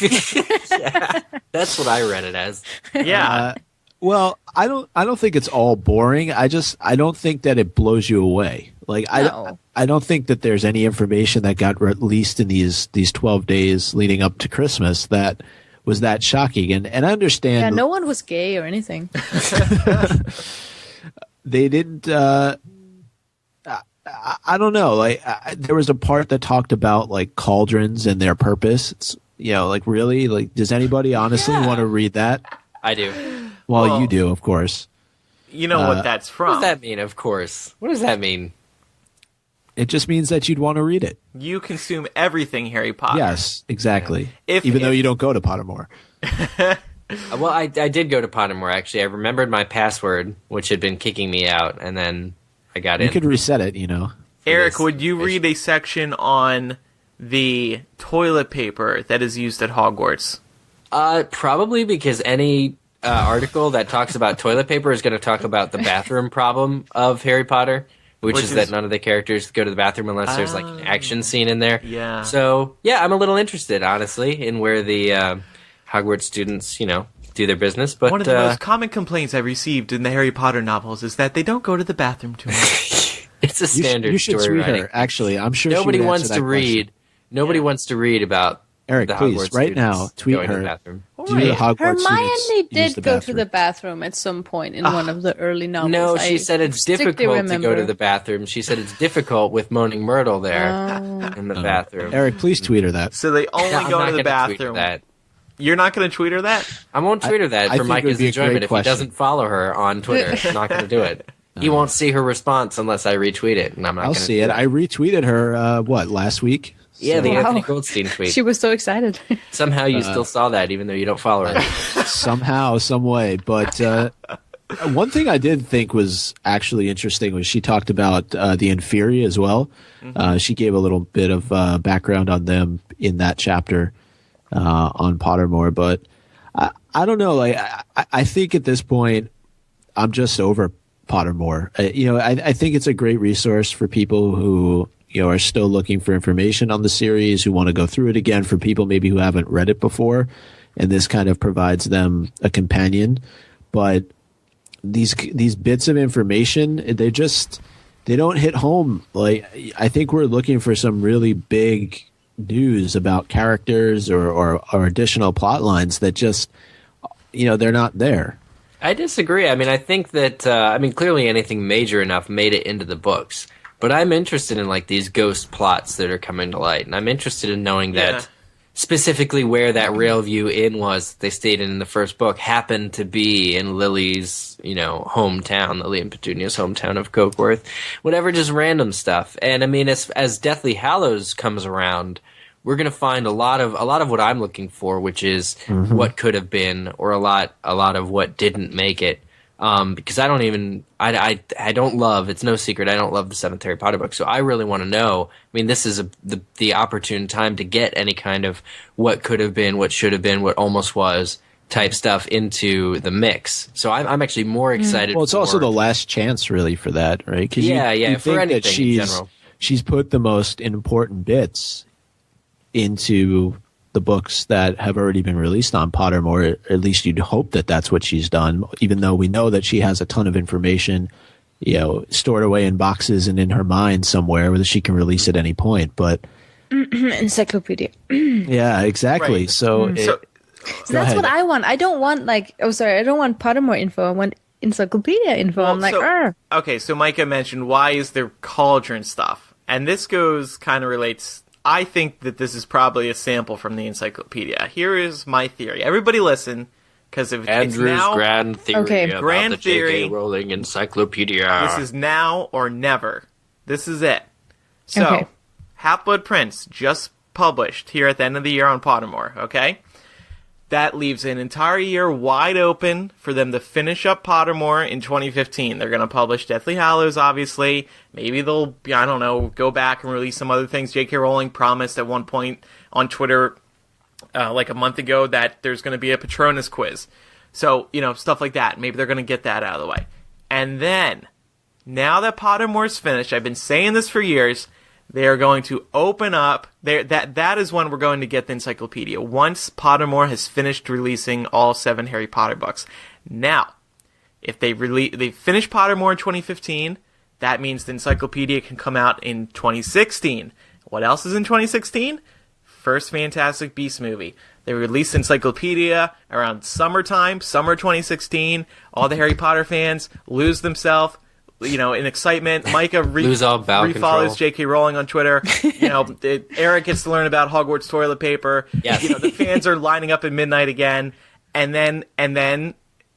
Yeah, that's what I read it as. Yeah. Well, I don't think it's all boring. I don't think that it blows you away. Like, No. I don't think that there's any information that got released in these 12 days leading up to Christmas that was that shocking. And I understand. Yeah, no one was gay or anything. They didn't. I don't know. Like, there was a part that talked about like cauldrons and their purpose. It's, like, really, like, does anybody honestly want to read that? I do. Well, you do, of course. You know what that's from. What does that mean? Of course. What does that mean? It just means that you'd want to read it. You consume everything Harry Potter. Yes, exactly. Even though you don't go to Pottermore. Well, I did go to Pottermore, actually. I remembered my password, which had been kicking me out, and then I got in. You could reset it, Eric, would you read a section on the toilet paper that is used at Hogwarts? Probably, because any article that talks about toilet paper is going to talk about the bathroom problem of Harry Potter, which is that none of the characters go to the bathroom unless there's like an action scene in there. Yeah. So, yeah, I'm a little interested, honestly, in where the Hogwarts students, do their business. But one of the most common complaints I've received in the Harry Potter novels is that they don't go to the bathroom too much. It's a standard you should story tweet writing. her, actually. I'm sure Nobody she would wants answer to that read. question. Nobody wants to read about Eric, the please, Hogwarts right now, students tweet going to her. the bathroom. Do the Hogwarts Hermione students use did the go to bathroom? the bathroom at some point in one of the early novels. No, she said it's difficult to go remember. to the bathroom. She said it's difficult with Moaning Myrtle there in the bathroom. Eric, please tweet her that. So they only I'm go not to the gonna tweet her bathroom. that. You're not going to tweet her that? I won't tweet her that I for think it would Micah's be a enjoyment. great If he question. doesn't follow her on Twitter, I'm not going to do it. He won't see her response unless I retweet it, and I'm not I'll going to see it. I retweeted her, last week? Yeah, the Wow. Anthony Goldstein tweet. She was so excited. Somehow you still saw that, even though you don't follow her. Somehow, some way. But one thing I did think was actually interesting was she talked about the Inferi as well. She gave a little bit of background on them in that chapter on Pottermore. But I don't know. Like, I think at this point, I'm just over Pottermore. I think it's a great resource for people who are still looking for information on the series, who want to go through it again, for people maybe who haven't read it before, and this kind of provides them a companion. But these bits of information, they don't hit home. Like, I think we're looking for some really big news about characters or additional plot lines that just, they're not there. I disagree. I mean, I think that, clearly anything major enough made it into the books. But I'm interested in, like, these ghost plots that are coming to light. And I'm interested in knowing that specifically where that Railview Inn was they stayed in the first book happened to be in Lily's, hometown, Lily and Petunia's hometown of Cokeworth. Whatever, just random stuff. And, I mean, as Deathly Hallows comes around, we're going to find a lot of what I'm looking for, which is what could have been, or a lot of what didn't make it. Because I don't love, it's no secret, I don't love the seventh Harry Potter book. So I really want to know. I mean, this is the opportune time to get any kind of what could have been, what should have been, what almost was type stuff into the mix. So I'm actually more excited. Well, it's also the last chance really for that, right? 'Cause you for think anything that she's put the most important bits into the books that have already been released on Pottermore. At least you'd hope that that's what she's done, even though we know that she has a ton of information, stored away in boxes and in her mind somewhere where she can release at any point. But Encyclopedia. yeah, exactly. Right. So That's what I want. I don't want I don't want Pottermore info. I want Encyclopedia info. Well, I'm like, okay, so Micah mentioned, why is there cauldron stuff? And this kind of relates. I think that this is probably a sample from the encyclopedia. Here is my theory. Everybody listen, because if Andrew's it's now, grand theory about grand the theory, J.K. Rowling encyclopedia. this is now or never. This is it. So, Okay. Half-Blood Prince just published here at the end of the year on Pottermore, okay? that leaves an entire year wide open for them to finish up Pottermore in 2015. They're going to publish Deathly Hallows, obviously. Maybe they'll, I don't know, go back and release some other things. J.K. Rowling promised at one point on Twitter, like a month ago, that there's going to be a Patronus quiz. So, stuff like that. Maybe they're going to get that out of the way. And then, now that Pottermore's finished, I've been saying this for years, they are going to open up. That is when we're going to get the encyclopedia. Once Pottermore has finished releasing all 7 Harry Potter books. Now, if they finish Pottermore in 2015, that means the encyclopedia can come out in 2016. What else is in 2016? First Fantastic Beasts movie. They released the encyclopedia around summer 2016. All the Harry Potter fans lose themselves, in excitement. Micah refollows J.K. Rowling on Twitter. Eric gets to learn about Hogwarts toilet paper. Yes. The fans are lining up at midnight again, and then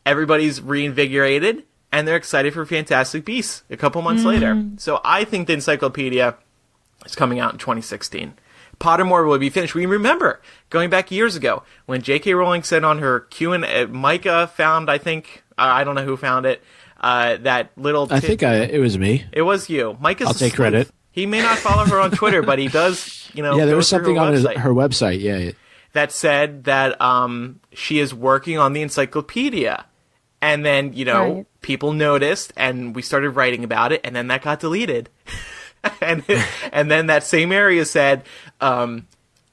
everybody's reinvigorated, and they're excited for Fantastic Beasts a couple months later. So I think the encyclopedia is coming out in 2016. Pottermore will be finished. We remember going back years ago when J.K. Rowling said on her Q&A, Micah found, I think, I don't know who found it, that little... I think it was me. It was you. Micah's I'll take credit. He may not follow her on Twitter, but he does, Yeah, there was something on her website, yeah. That said that she is working on the encyclopedia. And then, Right. people noticed, and we started writing about it, and then that got deleted. and then that same area said, I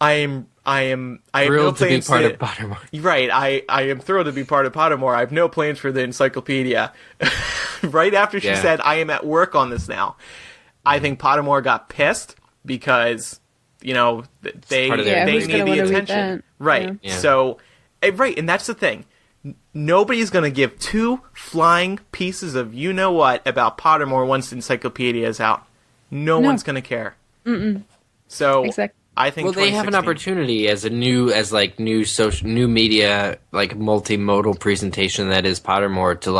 am thrilled to be part of Pottermore. Right, I am thrilled to be part of Pottermore. I have no plans for the encyclopedia. Right after she said, I am at work on this now. I think Pottermore got pissed because, they need the attention. Right. Yeah. So, right, and that's the thing. Nobody's going to give 2 flying pieces of you-know-what about Pottermore once the encyclopedia is out. No one's going to care. So, exactly. I think they have an opportunity as new media, like multimodal presentation that is Pottermore to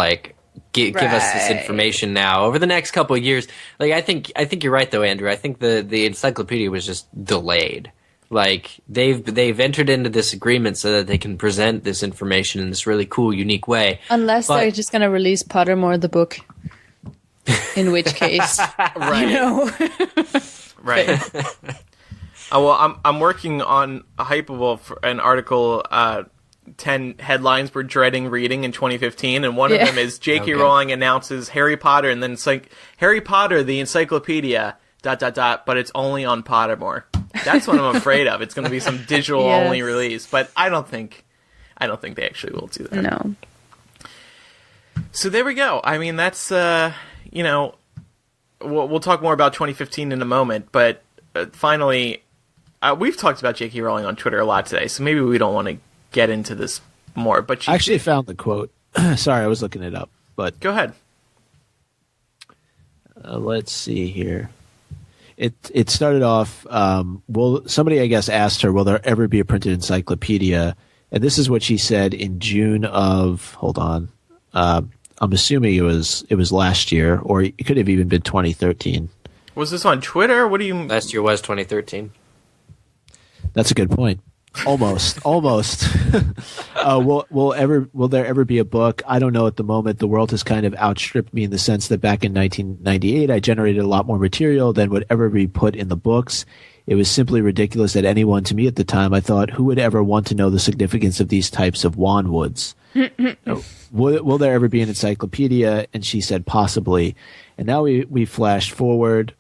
give us this information now over the next couple of years. I think you're right though, Andrew. I think the encyclopedia was just delayed. They've entered into this agreement so that they can present this information in this really cool, unique way. Unless they're just going to release Pottermore the book, in which case, Right. Well, I'm working on a Hypable for an article, 10 headlines we're dreading reading in 2015, and one of them is J.K. Rowling announces Harry Potter, and then it's Harry Potter, the encyclopedia, ... but it's only on Pottermore. That's what I'm afraid of. It's going to be some digital-only release, but I don't think they actually will do that. No. So there we go. I mean, that's, we'll talk more about 2015 in a moment, but finally... we've talked about J.K. Rowling on Twitter a lot today, so maybe we don't want to get into this more. But I actually found the quote. Sorry, I was looking it up. But go ahead. Let's see here. It started off. Somebody I guess asked her, "Will there ever be a printed encyclopedia?" And this is what she said in June of. Hold on. I'm assuming it was last year, or it could have even been 2013. Was this on Twitter? What do you? Last year was 2013. That's a good point. Almost. Will there ever be a book? I don't know at the moment. The world has kind of outstripped me in the sense that back in 1998, I generated a lot more material than would ever be put in the books. It was simply ridiculous that anyone, to me at the time, I thought, who would ever want to know the significance of these types of wandwoods? Will there ever be an encyclopedia? And she said, possibly. And now we flashed forward.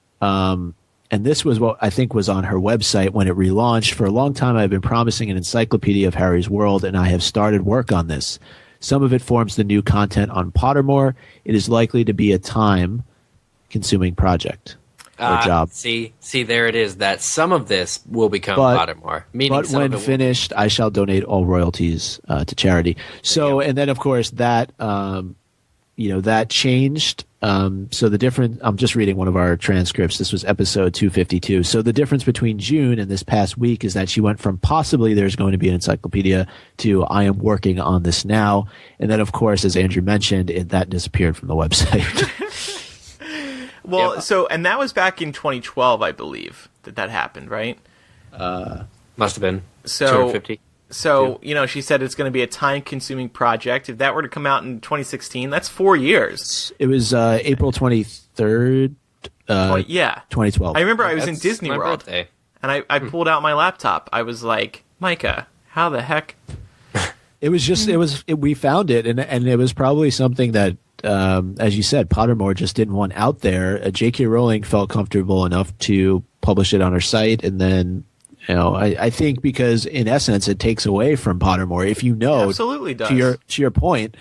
And this was what I think was on her website when it relaunched. For a long time, I've been promising an encyclopedia of Harry's world, and I have started work on this. Some of it forms the new content on Pottermore. It is likely to be a time-consuming project or job. See, there it is. That some of this will become Pottermore. But when finished, I shall donate all royalties to charity. So, and then of course that that changed. So the difference, I'm just reading one of our transcripts. This was episode 252. So the difference between June and this past week is that she went from possibly there's going to be an encyclopedia to I am working on this now. And then, of course, as Andrew mentioned, that disappeared from the website. Well, and that was back in 2012, I believe, that happened, right? Must have been. So, 250. So, she said it's going to be a time-consuming project. If that were to come out in 2016, that's 4 years. It was April 23rd, 2012. I remember I was in Disney World, birthday. and I pulled out my laptop. I was like, Micah, how the heck? It was just we found it, and it was probably something that, as you said, Pottermore just didn't want out there. J.K. Rowling felt comfortable enough to publish it on her site, and then I think because in essence it takes away from Pottermore. If it absolutely does. To your point,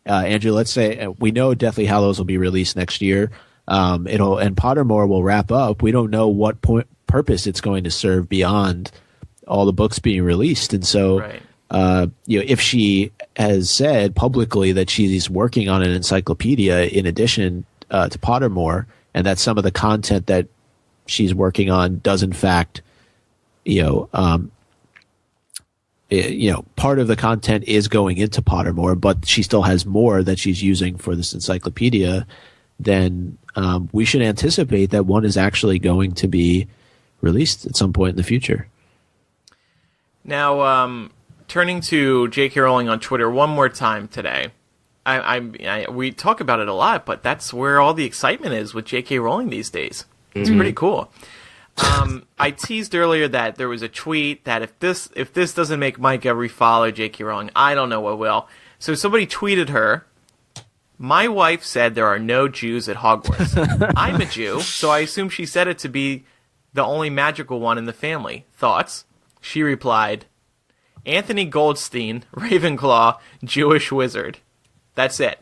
Andrew, let's say we know Deathly Hallows will be released next year. And Pottermore will wrap up. We don't know what purpose it's going to serve beyond all the books being released, and so. Right. If she has said publicly that she's working on an encyclopedia in addition to Pottermore, and that some of the content that she's working on does in fact, part of the content is going into Pottermore, but she still has more that she's using for this encyclopedia, then we should anticipate that one is actually going to be released at some point in the future. Now, turning to J.K. Rowling on Twitter one more time today. We talk about it a lot, but that's where all the excitement is with J.K. Rowling these days. It's pretty cool. I teased earlier that there was a tweet that if this doesn't make Micah refollow J.K. Rowling, I don't know what will. So somebody tweeted her, "My wife said there are no Jews at Hogwarts. I'm a Jew, so I assume she said it to be the only magical one in the family. Thoughts?" She replied, "Anthony Goldstein, Ravenclaw, Jewish wizard." That's it.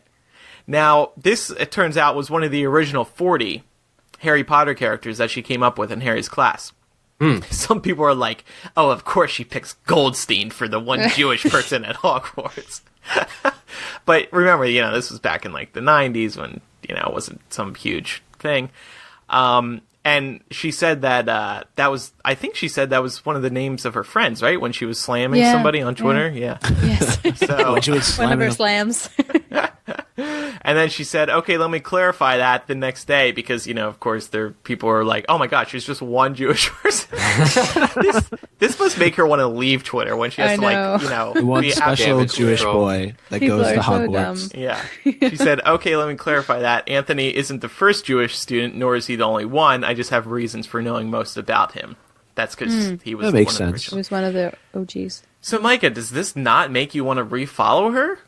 Now, this, it turns out, was one of the original 40 Harry Potter characters that she came up with in Harry's class. Some people are like, oh, of course she picks Goldstein for the one Jewish person at Hogwarts. But remember, this was back in like the 90s when, it wasn't some huge thing. And she said that I think she said that was one of the names of her friends, right? When she was slamming somebody on Twitter. Yeah. Yes. So When she was One of her slamming slams. and then she said, okay, let me clarify that the next day because, of course, people are like, oh my gosh, she's just one Jewish person. this must make her want to leave Twitter when she has to one be special damage Jewish control. boy that People goes to are so Hogwarts. dumb. Yeah. She said, okay, let me clarify that. Anthony isn't the first Jewish student, nor is he the only one. I just have reasons for knowing most about him. That's because he was That makes one of the sense. It was one of the OGs. So, Micah, does this not make you want to refollow her?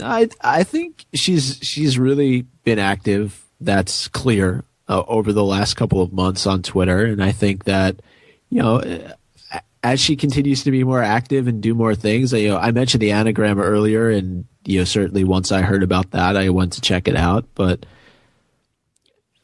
I think she's really been active. That's clear over the last couple of months on Twitter, and I think that as she continues to be more active and do more things, I mentioned the anagram earlier, and certainly once I heard about that, I went to check it out. But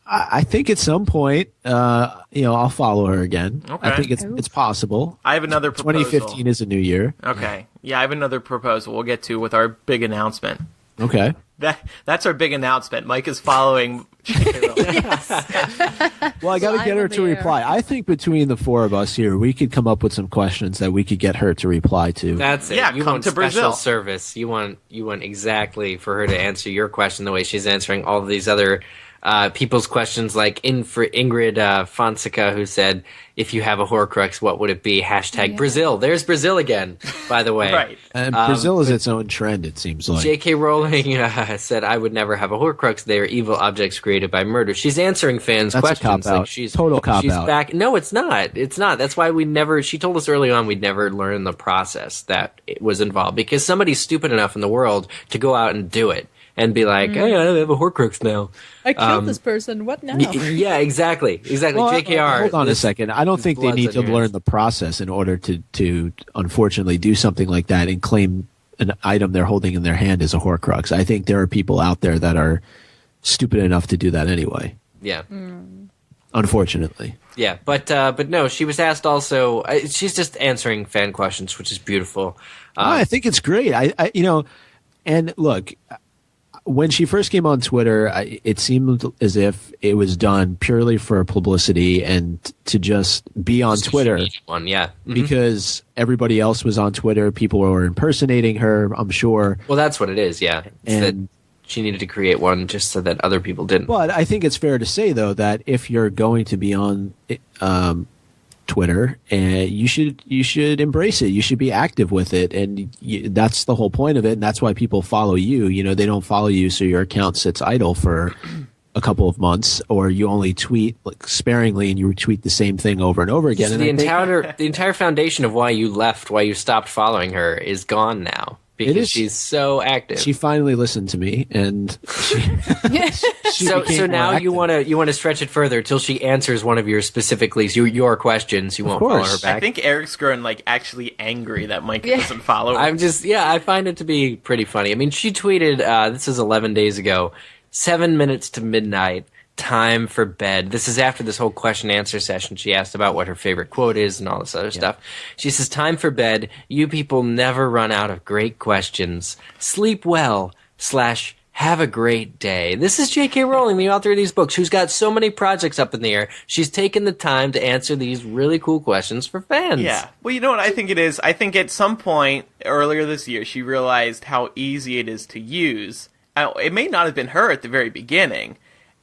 I think at some point, I'll follow her again. Okay. I think it's possible. I have another proposal. 2015 is a new year. Okay. Yeah, I have another proposal we'll get to with our big announcement. Okay. That's our big announcement. Mike is following J.K. Rowling. Well, I got to Live get her on to the air. reply. I think between the four of us here, we could come up with some questions that we could get her to reply to. That's it. Yeah, You come want to special Brazil. service. You want exactly for her to answer your question the way she's answering all of these other people's questions, like Ingrid Fonseca, who said, "If you have a Horcrux, what would it be?" # Brazil. There's Brazil again, by the way. Right. And Brazil is its own trend, it seems like. J.K. Rowling said, "I would never have a Horcrux. They are evil objects created by murder." She's answering fans' That's a questions. cop-out. Total cop-out. She's back. No, it's not. It's not. That's why we never. She told us early on we'd never learn the process that it was involved because somebody's stupid enough in the world to go out and do it and be like, "Hey, I have a Horcrux now." I killed this person. What now? Yeah, exactly. Well, JKR. hold on a second. I don't think they blood's need on to your learn hands. the process in order to unfortunately do something like that and claim an item they're holding in their hand as a Horcrux. I think there are people out there that are stupid enough to do that anyway. Yeah. Unfortunately. Yeah, but no, she was asked also. She's just answering fan questions, which is beautiful. I think it's great. And look, when she first came on Twitter, it seemed as if it was done purely for publicity and to just be on Twitter One, yeah. because everybody else was on Twitter. People were impersonating her, I'm sure. Well, that's what it is. Yeah, it's that And she needed to create one just so that other people didn't. but I think it's fair to say, though, that if you're going to be on Twitter, and you should embrace it. You should be active with it, and that's the whole point of it. And that's why people follow you. You know, they don't follow you so your account sits idle for a couple of months, or you only tweet like sparingly and you retweet the same thing over and over again. So and the entire foundation of why you stopped following her is gone now. Because she's so active. She finally listened to me, and so now you want to stretch it further till she answers one of your specifically your questions. You won't follow her back. I think Eric's grown like actually angry that Mike doesn't follow her. I find it to be pretty funny. I mean, she tweeted this is 11 days ago, 7 minutes to midnight. Time for bed. This is after this whole question answer session. She asked about what her favorite quote is and all this other stuff. She says, time for bed. You people never run out of great questions. Sleep well / have a great day. This is J.K. Rowling, the author of these books, who's got so many projects up in the air. She's taken the time to answer these really cool questions for fans. Yeah. Well, you know what I think it is? I think at some point earlier this year, she realized how easy it is to use. It may not have been her at the very beginning.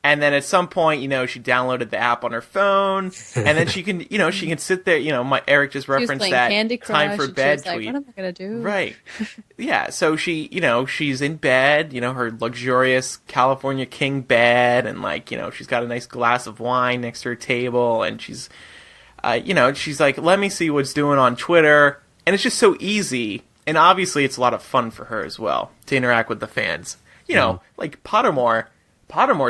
And then at some point, you know, she downloaded the app on her phone, and then she can, you know, she can sit there. You know, Eric just referenced that Candy Crush, time for bed like, tweet. what am I gonna do? Right. Yeah. So she, you know, she's in bed, you know, her luxurious California king bed, and like, you know, she's got a nice glass of wine next to her table, and she's, you know, she's like, let me see what's doing on Twitter, and it's just so easy, and obviously it's a lot of fun for her as well to interact with the fans. You know, like Pottermore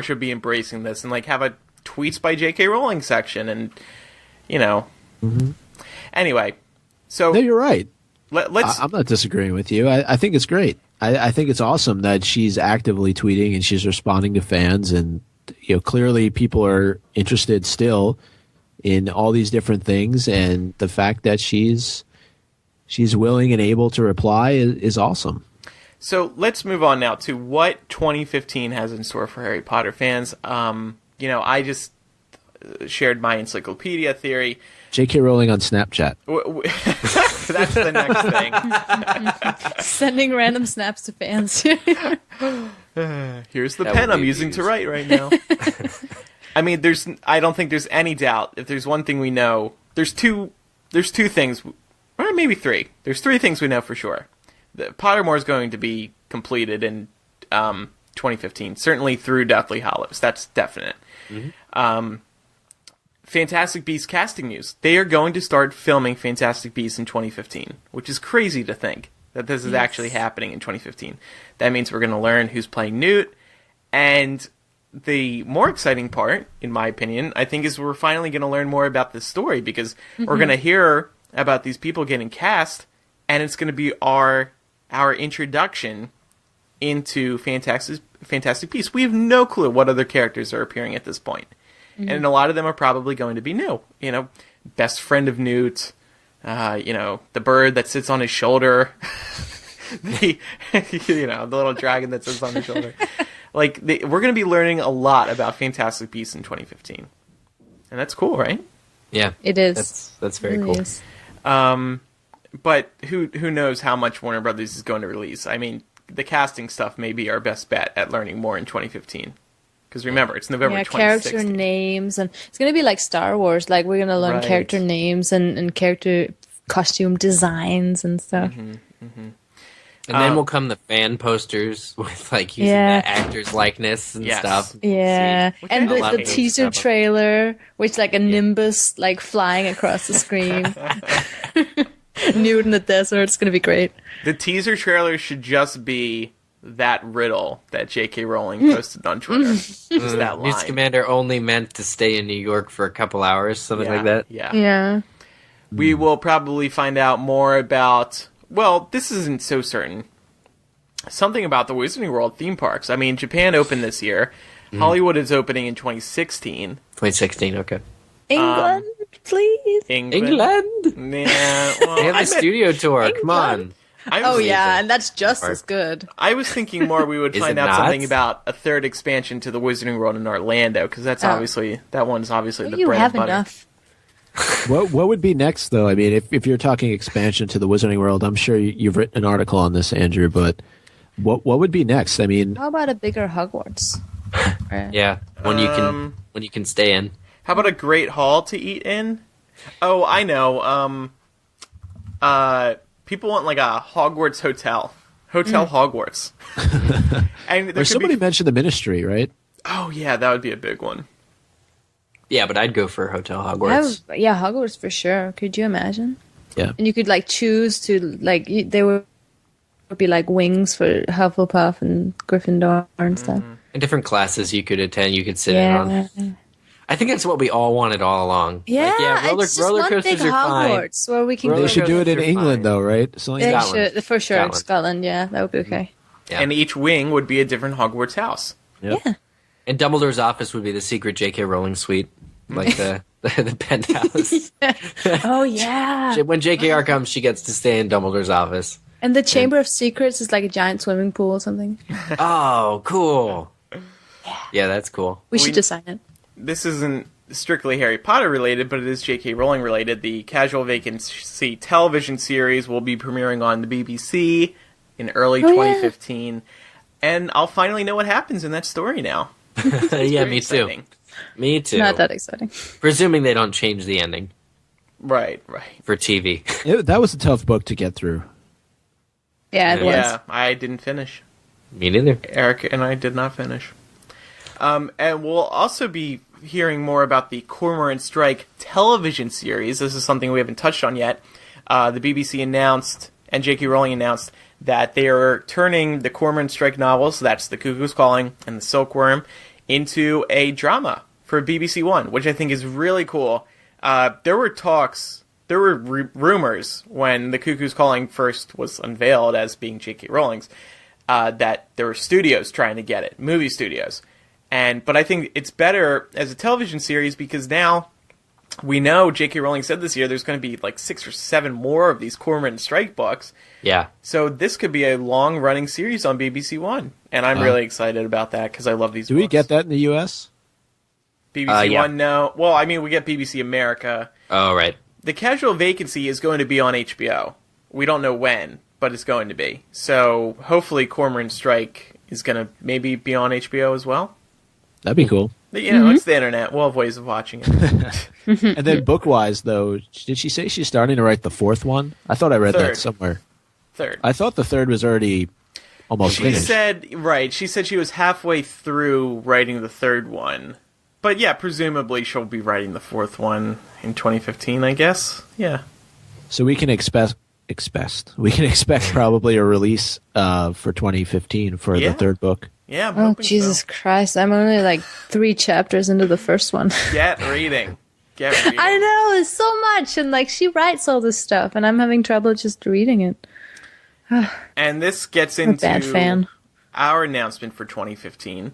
should be embracing this and like have a tweets by J.K. Rowling section, and you know. Anyway, so no, you're right. Let's. I'm not disagreeing with you. I think it's great. I think it's awesome that she's actively tweeting and she's responding to fans, and you know, clearly people are interested still in all these different things, and the fact that she's willing and able to reply is awesome. So let's move on now to what 2015 has in store for Harry Potter fans. You know, I just shared my encyclopedia theory. J.K. Rowling on Snapchat. That's the next thing. Sending random snaps to fans. Here's the pen I'm using to write right now. I mean, I don't think there's any doubt. If there's one thing we know, there's two things, or maybe three. There's three things we know for sure. Pottermore is going to be completed in 2015, certainly through Deathly Hallows. That's definite. Fantastic Beasts casting news. They are going to start filming Fantastic Beasts in 2015, which is crazy to think that this is actually happening in 2015. That means we're going to learn who's playing Newt, and the more exciting part, in my opinion, I think is we're finally going to learn more about this story, because we're going to hear about these people getting cast, and it's going to be our introduction into Fantastic Beasts. We have no clue what other characters are appearing at this point. And a lot of them are probably going to be new. You know, best friend of Newt, you know, the bird that sits on his shoulder, the little dragon that sits on his shoulder. Like, we're going to be learning a lot about Fantastic Beasts in 2015. And that's cool, right? Yeah. It is. That's very cool. Is. But who knows how much Warner Brothers is going to release? I mean, the casting stuff may be our best bet at learning more in 2015. Because remember, it's November 2016. Character names, and it's going to be like Star Wars. Like, we're going to learn character names and character costume designs and stuff. And then will come the fan posters with like using the actor's likeness and stuff. Yeah, and the trailer, teaser trailer, which like a nimbus like flying across the screen. Nude in the desert. It's going to be great. The teaser trailer should just be that riddle that J.K. Rowling posted on Twitter. Just that line. Newt Scamander only meant to stay in New York for a couple hours, something like that. Yeah. We will probably find out more about, well, this isn't so certain, something about the Wizarding World theme parks. I mean, Japan opened this year. Hollywood is opening in 2016. 2016, okay. England, please. England? Yeah, well, they have the studio tour. Come on. And that's just as good. I was thinking more we would find out something about a third expansion to the Wizarding World in Orlando, because that's obviously, that one's obviously the bread and butter. Enough. What would be next, though? I mean, if you're talking expansion to the Wizarding World, I'm sure you've written an article on this, Andrew, but what would be next? I mean, how about a bigger Hogwarts? Yeah, one you can stay in. How about a great hall to eat in? Oh, I know. People want like a Hogwarts hotel. Hogwarts. And or somebody mentioned the Ministry, right? Oh, yeah, that would be a big one. Yeah, but I'd go for Hotel Hogwarts. Yeah, Hogwarts for sure. Could you imagine? Yeah. And you could like choose to like there would be like wings for Hufflepuff and Gryffindor and stuff. And different classes you could attend, you could sit in on. I think that's what we all wanted all along. Yeah, like, yeah, it's just roller one coasters big are fine. Hogwarts where we can They go. should do it in You're England, fine. though, right? Something They like Scotland. should, for sure. Scotland. Scotland, yeah, that would be okay. Yeah. And each wing would be a different Hogwarts house. Yep. Yeah. And Dumbledore's office would be the secret J.K. Rowling suite, like the penthouse. Oh yeah. When JKR comes, she gets to stay in Dumbledore's office. And the Chamber of Secrets is like a giant swimming pool or something. Oh, cool. Yeah, that's cool. We should design it. This isn't strictly Harry Potter related, but it is J.K. Rowling related. The Casual Vacancy television series will be premiering on the BBC in early 2015. And I'll finally know what happens in that story now. Yeah, me exciting. too. Me too. Not that exciting. Presuming they don't change the ending Right. for TV. That was a tough book to get through. Yeah, it was. Yeah, I didn't finish. Me neither. Eric and I did not finish. And we'll also be hearing more about the Cormoran Strike television series. This is something we haven't touched on yet. The BBC announced, and J.K. Rowling announced, that they are turning the Cormoran Strike novels, so that's The Cuckoo's Calling and The Silkworm, into a drama for BBC One, which I think is really cool. There were rumors when The Cuckoo's Calling first was unveiled as being J.K. Rowling's, that there were studios trying to get it, movie studios. But I think it's better as a television series because now we know J.K. Rowling said this year there's going to be like 6 or 7 more of these Cormoran Strike books. Yeah. So this could be a long-running series on BBC One, and I'm really excited about that because I love these Do books. we get that in the U.S.? BBC yeah. One, no. Well, I mean, we get BBC America. Oh, right. The Casual Vacancy is going to be on HBO. We don't know when, but it's going to be. So hopefully Cormoran Strike is going to maybe be on HBO as well. That'd be cool. You know, it's the internet. We'll have ways of watching it. And then book-wise, though, did she say she's starting to write the 4th one? I thought I read that Third. somewhere. Third. I thought the 3rd was already almost She finished. said she was halfway through writing the 3rd one. But yeah, presumably she'll be writing the 4th one in 2015, I guess. Yeah. So we can expect probably a release for 2015 for the 3rd book. Yeah, I'm Oh, hoping Jesus so. Christ. I'm only like 3 chapters into the first one. Get reading. I know, it's so much. And like, she writes all this stuff, and I'm having trouble just reading it. And this gets I'm a bad into fan. our announcement for 2015.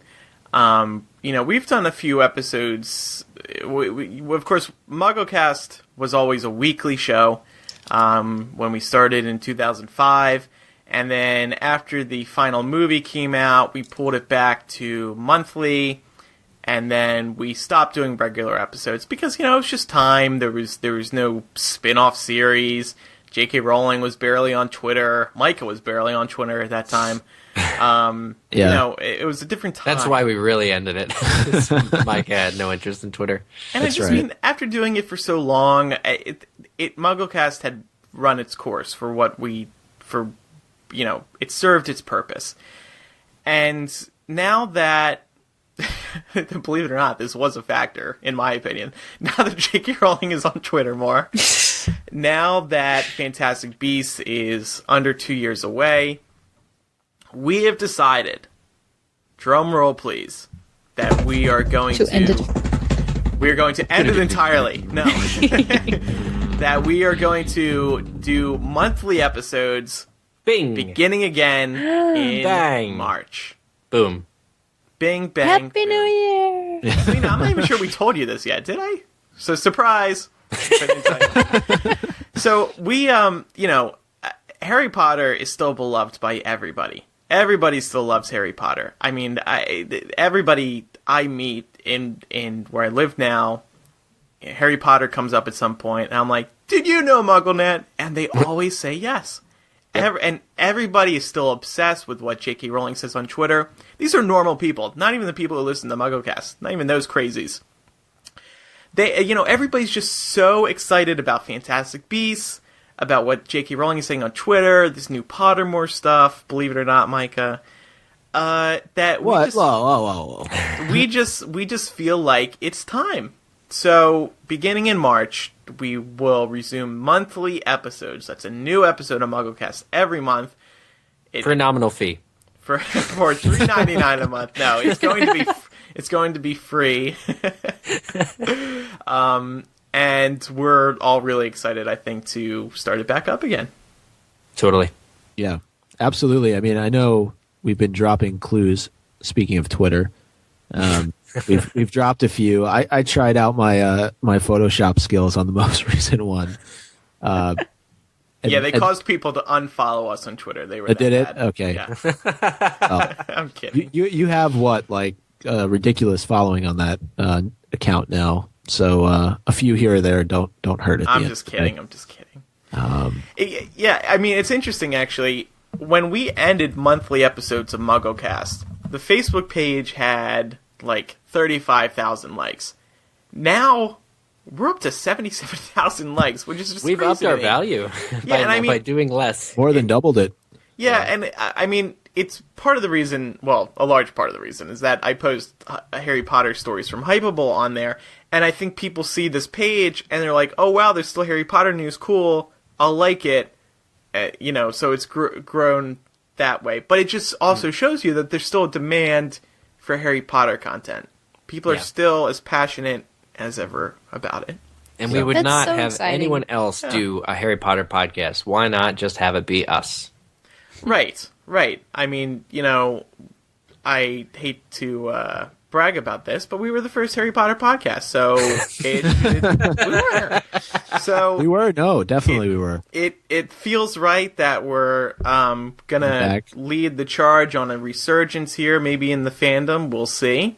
We've done a few episodes. We, of course, MuggleCast was always a weekly show when we started in 2005. And then after the final movie came out, we pulled it back to monthly. And then we stopped doing regular episodes because, it was just time. There was no spin-off series. J.K. Rowling was barely on Twitter. Micah was barely on Twitter at that time. It was a different time. That's why we really ended it. Mike had no interest in Twitter. And I just mean, after doing it for so long, MuggleCast had run its course it served its purpose. And now that, believe it or not, this was a factor, in my opinion. Now that J.K. Rowling is on Twitter more, now that Fantastic Beasts is under 2 years away, we have decided, drum roll please, that we are going to end it. We are going to end it entirely. No. That we are going to do monthly episodes Bing. beginning again in Bang. March. Boom. Bing, bang. Happy New Year! Selena, I'm not even sure we told you this yet, did I? So, surprise. I didn't tell you. So, we, Harry Potter is still beloved by everybody. Everybody still loves Harry Potter. I mean, everybody I meet in where I live now, Harry Potter comes up at some point, and I'm like, did you know MuggleNet? And they always say yes. And everybody is still obsessed with what J.K. Rowling says on Twitter. These are normal people, not even the people who listen to MuggleCast, not even those crazies. everybody's just so excited about Fantastic Beasts, about what J.K. Rowling is saying on Twitter, this new Pottermore stuff. Believe it or not, Micah, that what? Whoa. we just feel like it's time. So, beginning in March, we will resume monthly episodes. That's a new episode of MuggleCast every month. For a nominal fee. For $3.99 a month. No, it's going to be free. And we're all really excited, I think, to start it back up again. Totally. Yeah, absolutely. I mean, I know we've been dropping clues. Speaking of Twitter, we've dropped a few. I tried out my Photoshop skills on the most recent one. They caused people to unfollow us on Twitter. They were did bad. It? Okay. Yeah. I'm kidding. You have what, like ridiculous following on that account now. So a few here or there don't hurt it. I'm just kidding. I mean, it's interesting actually. When we ended monthly episodes of MuggleCast, the Facebook page had like 35,000 likes. Now we're up to 77,000 likes, which is just we've crazy upped our value by doing less. More than doubled it. Yeah, and I mean, it's part of the reason, well, a large part of the reason, is that I post Harry Potter stories from Hypable on there, and I think people see this page, and they're like, oh wow, there's still Harry Potter news, cool, I'll like it, so it's grown that way. But it just also shows you that there's still a demand for Harry Potter content. People are still as passionate as ever about it. And we would not have exciting. Anyone else do a Harry Potter podcast. Why not just have it be us? Right. I mean, I hate to brag about this, but we were the first Harry Potter podcast, so we were. So we were. No, definitely we were. It feels right that we're gonna lead the charge on a resurgence here, maybe in the fandom. We'll see.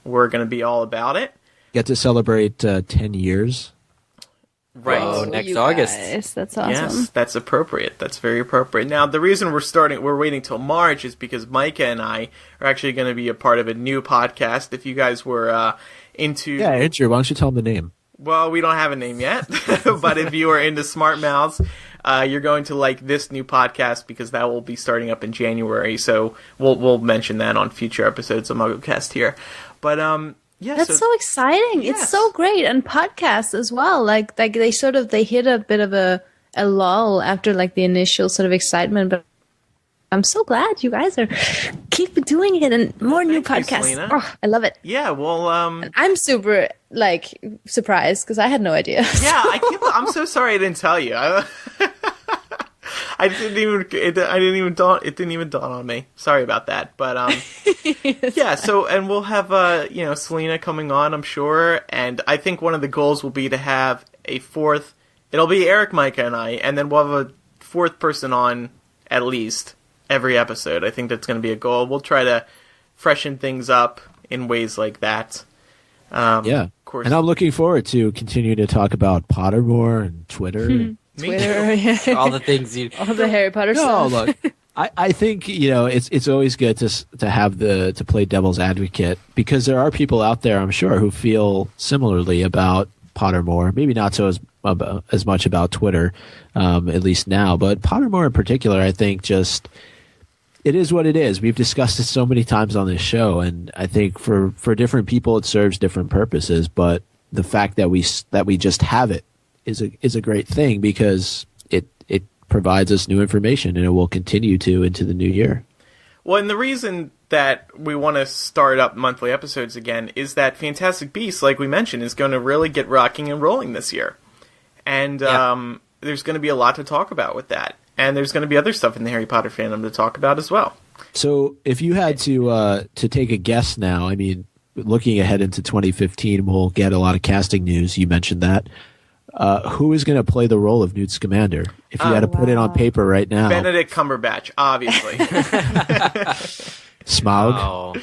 We're gonna be all about it. Get to celebrate 10 years. Right. Oh, next August. Guys, that's awesome. Yes, that's appropriate. That's very appropriate. Now, the reason we're waiting till March is because Micah and I are actually going to be a part of a new podcast. If you guys were into... Yeah, Andrew, why don't you tell them the name? Well, we don't have a name yet, but if you are into Smart Mouths, you're going to like this new podcast because that will be starting up in January, so we'll mention that on future episodes of MuggleCast here. But, yeah, that's so exciting. Yes. It's so great. And podcasts as well. Like they hit a bit of a lull after like the initial sort of excitement, but I'm so glad you guys are keep doing it and more new podcasts. Oh, I love it. Yeah, well, I'm super like surprised because I had no idea. Yeah, I'm so sorry I didn't tell you. It didn't even dawn on me. Sorry about that. But yeah, so and we'll have Selena coming on, I'm sure, and I think one of the goals will be to have a fourth. It'll be Eric, Micah, and I, and then we'll have a fourth person on at least every episode. I think that's going to be a goal. We'll try to freshen things up in ways like that. Yeah, of course. And I'm looking forward to continue to talk about Pottermore and Twitter. Twitter, all the things all the Harry Potter stuff. No, look, I think it's always good to have to play devil's advocate because there are people out there, I'm sure, who feel similarly about Pottermore. Maybe not so as much about Twitter, at least now, but Pottermore in particular, I think just it is what it is. We've discussed it so many times on this show, and I think for different people it serves different purposes. But the fact that we just have it is a great thing because it provides us new information, and it will continue to into the new year. Well, and the reason that we want to start up monthly episodes again is that Fantastic Beasts, like we mentioned, is going to really get rocking and rolling this year. And there's going to be a lot to talk about with that. And there's going to be other stuff in the Harry Potter fandom to talk about as well. So if you had to take a guess now, I mean, looking ahead into 2015, we'll get a lot of casting news. You mentioned that. Who is going to play the role of Newt Scamander? If you had to put it on paper right now. Benedict Cumberbatch, obviously. Smaug? Oh.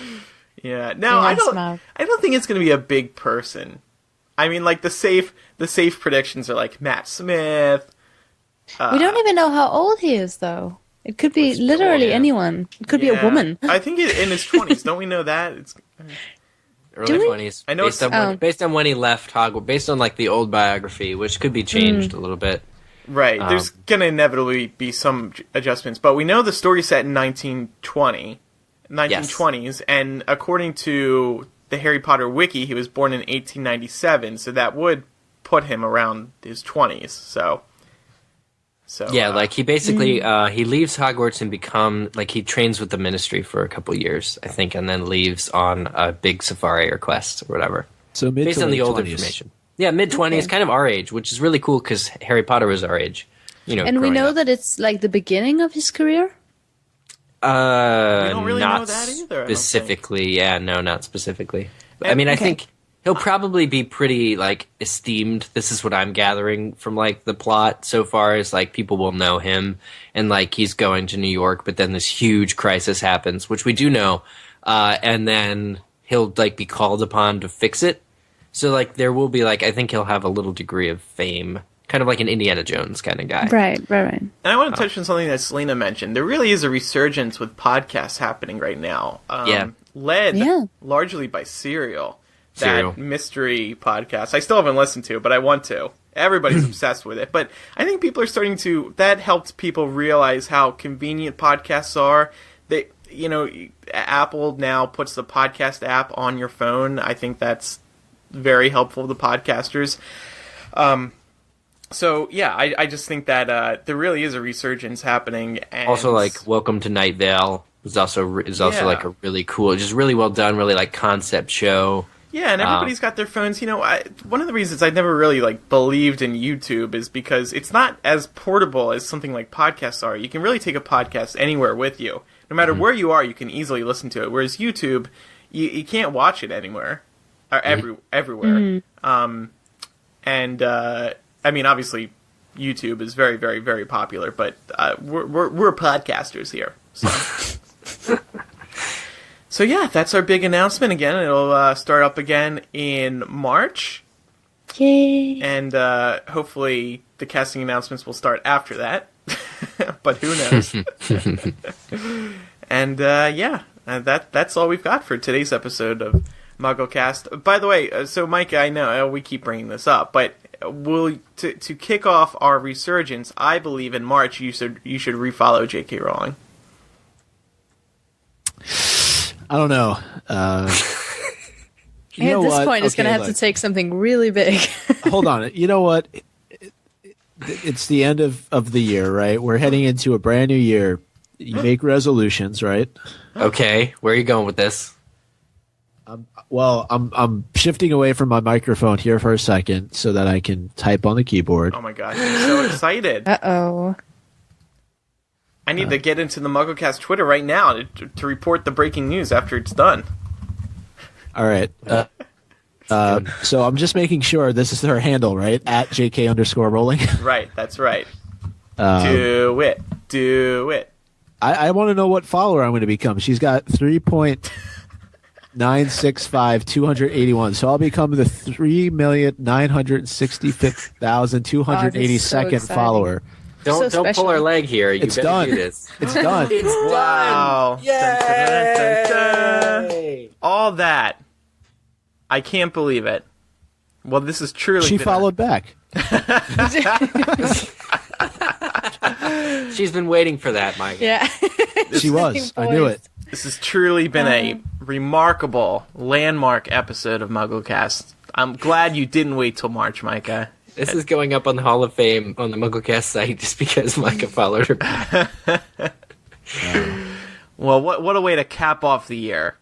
Yeah. No, I don't think it's going to be a big person. I mean, like the safe predictions are like Matt Smith. We don't even know how old he is, though. It could be literally anyone. It could be a woman. I think in his 20s. Don't we know that? Early 20s. I know based on when he left Hogwarts, based on like the old biography, which could be changed a little bit. Right. There's going to inevitably be some adjustments, but we know the story's set in 1920s, yes. And according to the Harry Potter wiki, he was born in 1897, so that would put him around his 20s. So yeah, like he basically he leaves Hogwarts and he trains with the Ministry for a couple years, I think, and then leaves on a big safari or quest or whatever. So based on the old information. Yeah, mid-20s, kind of our age, which is really cool because Harry Potter was our age. And we know that it's like the beginning of his career? We don't really know that either. Specifically, yeah, no, not specifically. I mean, I think he'll probably be pretty, like, esteemed. This is what I'm gathering from, like, the plot so far is, like, people will know him. And, like, he's going to New York, but then this huge crisis happens, which we do know. And then he'll, like, be called upon to fix it. So, like, there will be, like, I think he'll have a little degree of fame. Kind of like an Indiana Jones kind of guy. Right. And I want to touch on something that Selena mentioned. There really is a resurgence with podcasts happening right now. Led largely by Serial. That mystery podcast. I still haven't listened to, but I want to. Everybody's obsessed with it. But I think people are starting to... That helped people realize how convenient podcasts are. They, Apple now puts the podcast app on your phone. I think that's very helpful to the podcasters. So, yeah, I just think that there really is a resurgence happening. And also, like, Welcome to Night Vale is also like a really cool, just really well done, really, like, concept show. Yeah, and everybody's got their phones. One of the reasons I never really, like, believed in YouTube is because it's not as portable as something like podcasts are. You can really take a podcast anywhere with you. No matter where you are, you can easily listen to it. Whereas YouTube, you can't watch it anywhere. Or everywhere. I mean, obviously, YouTube is very, very, very popular, but we're podcasters here. So yeah, that's our big announcement again. It'll start up again in March. Yay! And hopefully the casting announcements will start after that. But who knows? And that's all we've got for today's episode of MuggleCast. By the way, so Micah, I know we keep bringing this up, but to kick off our resurgence, I believe in March you should refollow J.K. Rowling. I don't know. At this point, it's going to have to take something really big. Hold on. You know what? It's the end of the year, right? We're heading into a brand new year. You make resolutions, right? Okay. Where are you going with this? Well, I'm shifting away from my microphone here for a second so that I can type on the keyboard. Oh my gosh, I'm so excited. Uh-oh. I need to get into the MuggleCast Twitter right now to report the breaking news after it's done. All right. So I'm just making sure this is her handle, right? At JK_Rowling. Right, that's right. Do it. I want to know what follower I'm going to become. She's got 3.965,281. So I'll become the 3,965,282nd follower. Don't pull her leg here. You it's done. Do this. It's done. It's done. Wow. Yay! Dun, dun, dun, dun. All that. I can't believe it. Well, this is truly... She followed back. She's been waiting for that, Mike. Yeah. She was. I knew it. This has truly been a remarkable, landmark episode of MuggleCast. I'm glad you didn't wait till March, Micah. This is going up on the Hall of Fame on the MuggleCast site just because Micah followed her back. Well, what a way to cap off the year.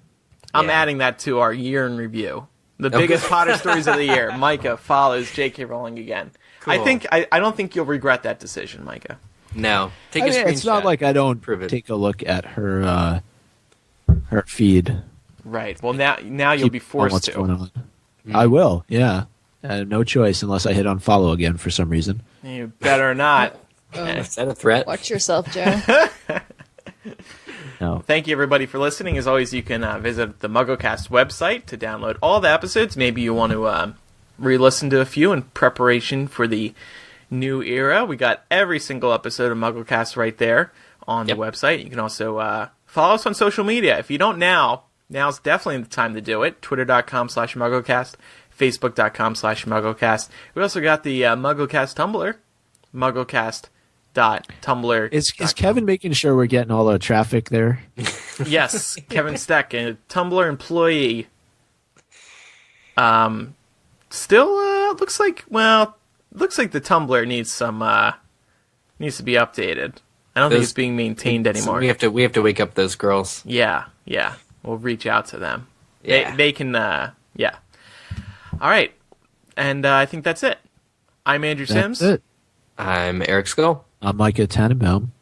I'm adding that to our year in review. The biggest Potter stories of the year. Micah follows J.K. Rowling again. Cool. I don't think you'll regret that decision, Micah. No. Take a screenshot. It's not like I don't take a look at her her feed. Right. Well, now you'll be forced to. Going on. I will, yeah. No choice unless I hit unfollow again for some reason. You better not. Is that a threat? Watch yourself, Joe. No. Thank you, everybody, for listening. As always, you can visit the MuggleCast website to download all the episodes. Maybe you want to re-listen to a few in preparation for the new era. We got every single episode of MuggleCast right there on the website. You can also follow us on social media. If you don't now, now's definitely the time to do it. Twitter.com/MuggleCast, Facebook.com/MuggleCast. We also got the MuggleCast Tumblr, MuggleCast.tumblr. Is Kevin making sure we're getting all the traffic there? Yes, Kevin Steck, a Tumblr employee. Still looks like the Tumblr needs to be updated. I don't think it's being maintained anymore. We have to wake up those girls. Yeah. We'll reach out to them. Yeah. They can. Yeah. All right, and I think that's it. I'm Andrew Sims. That's it. I'm Eric Skull. I'm Micah Tannenbaum.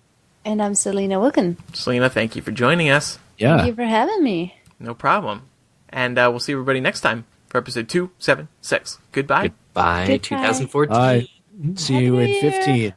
And I'm Selena Wilkin. Selena, thank you for joining us. Yeah. Thank you for having me. No problem. And we'll see everybody next time for episode 276. Goodbye. Goodbye, Goodbye. 2014. Bye. See you in Happy New Year. 15.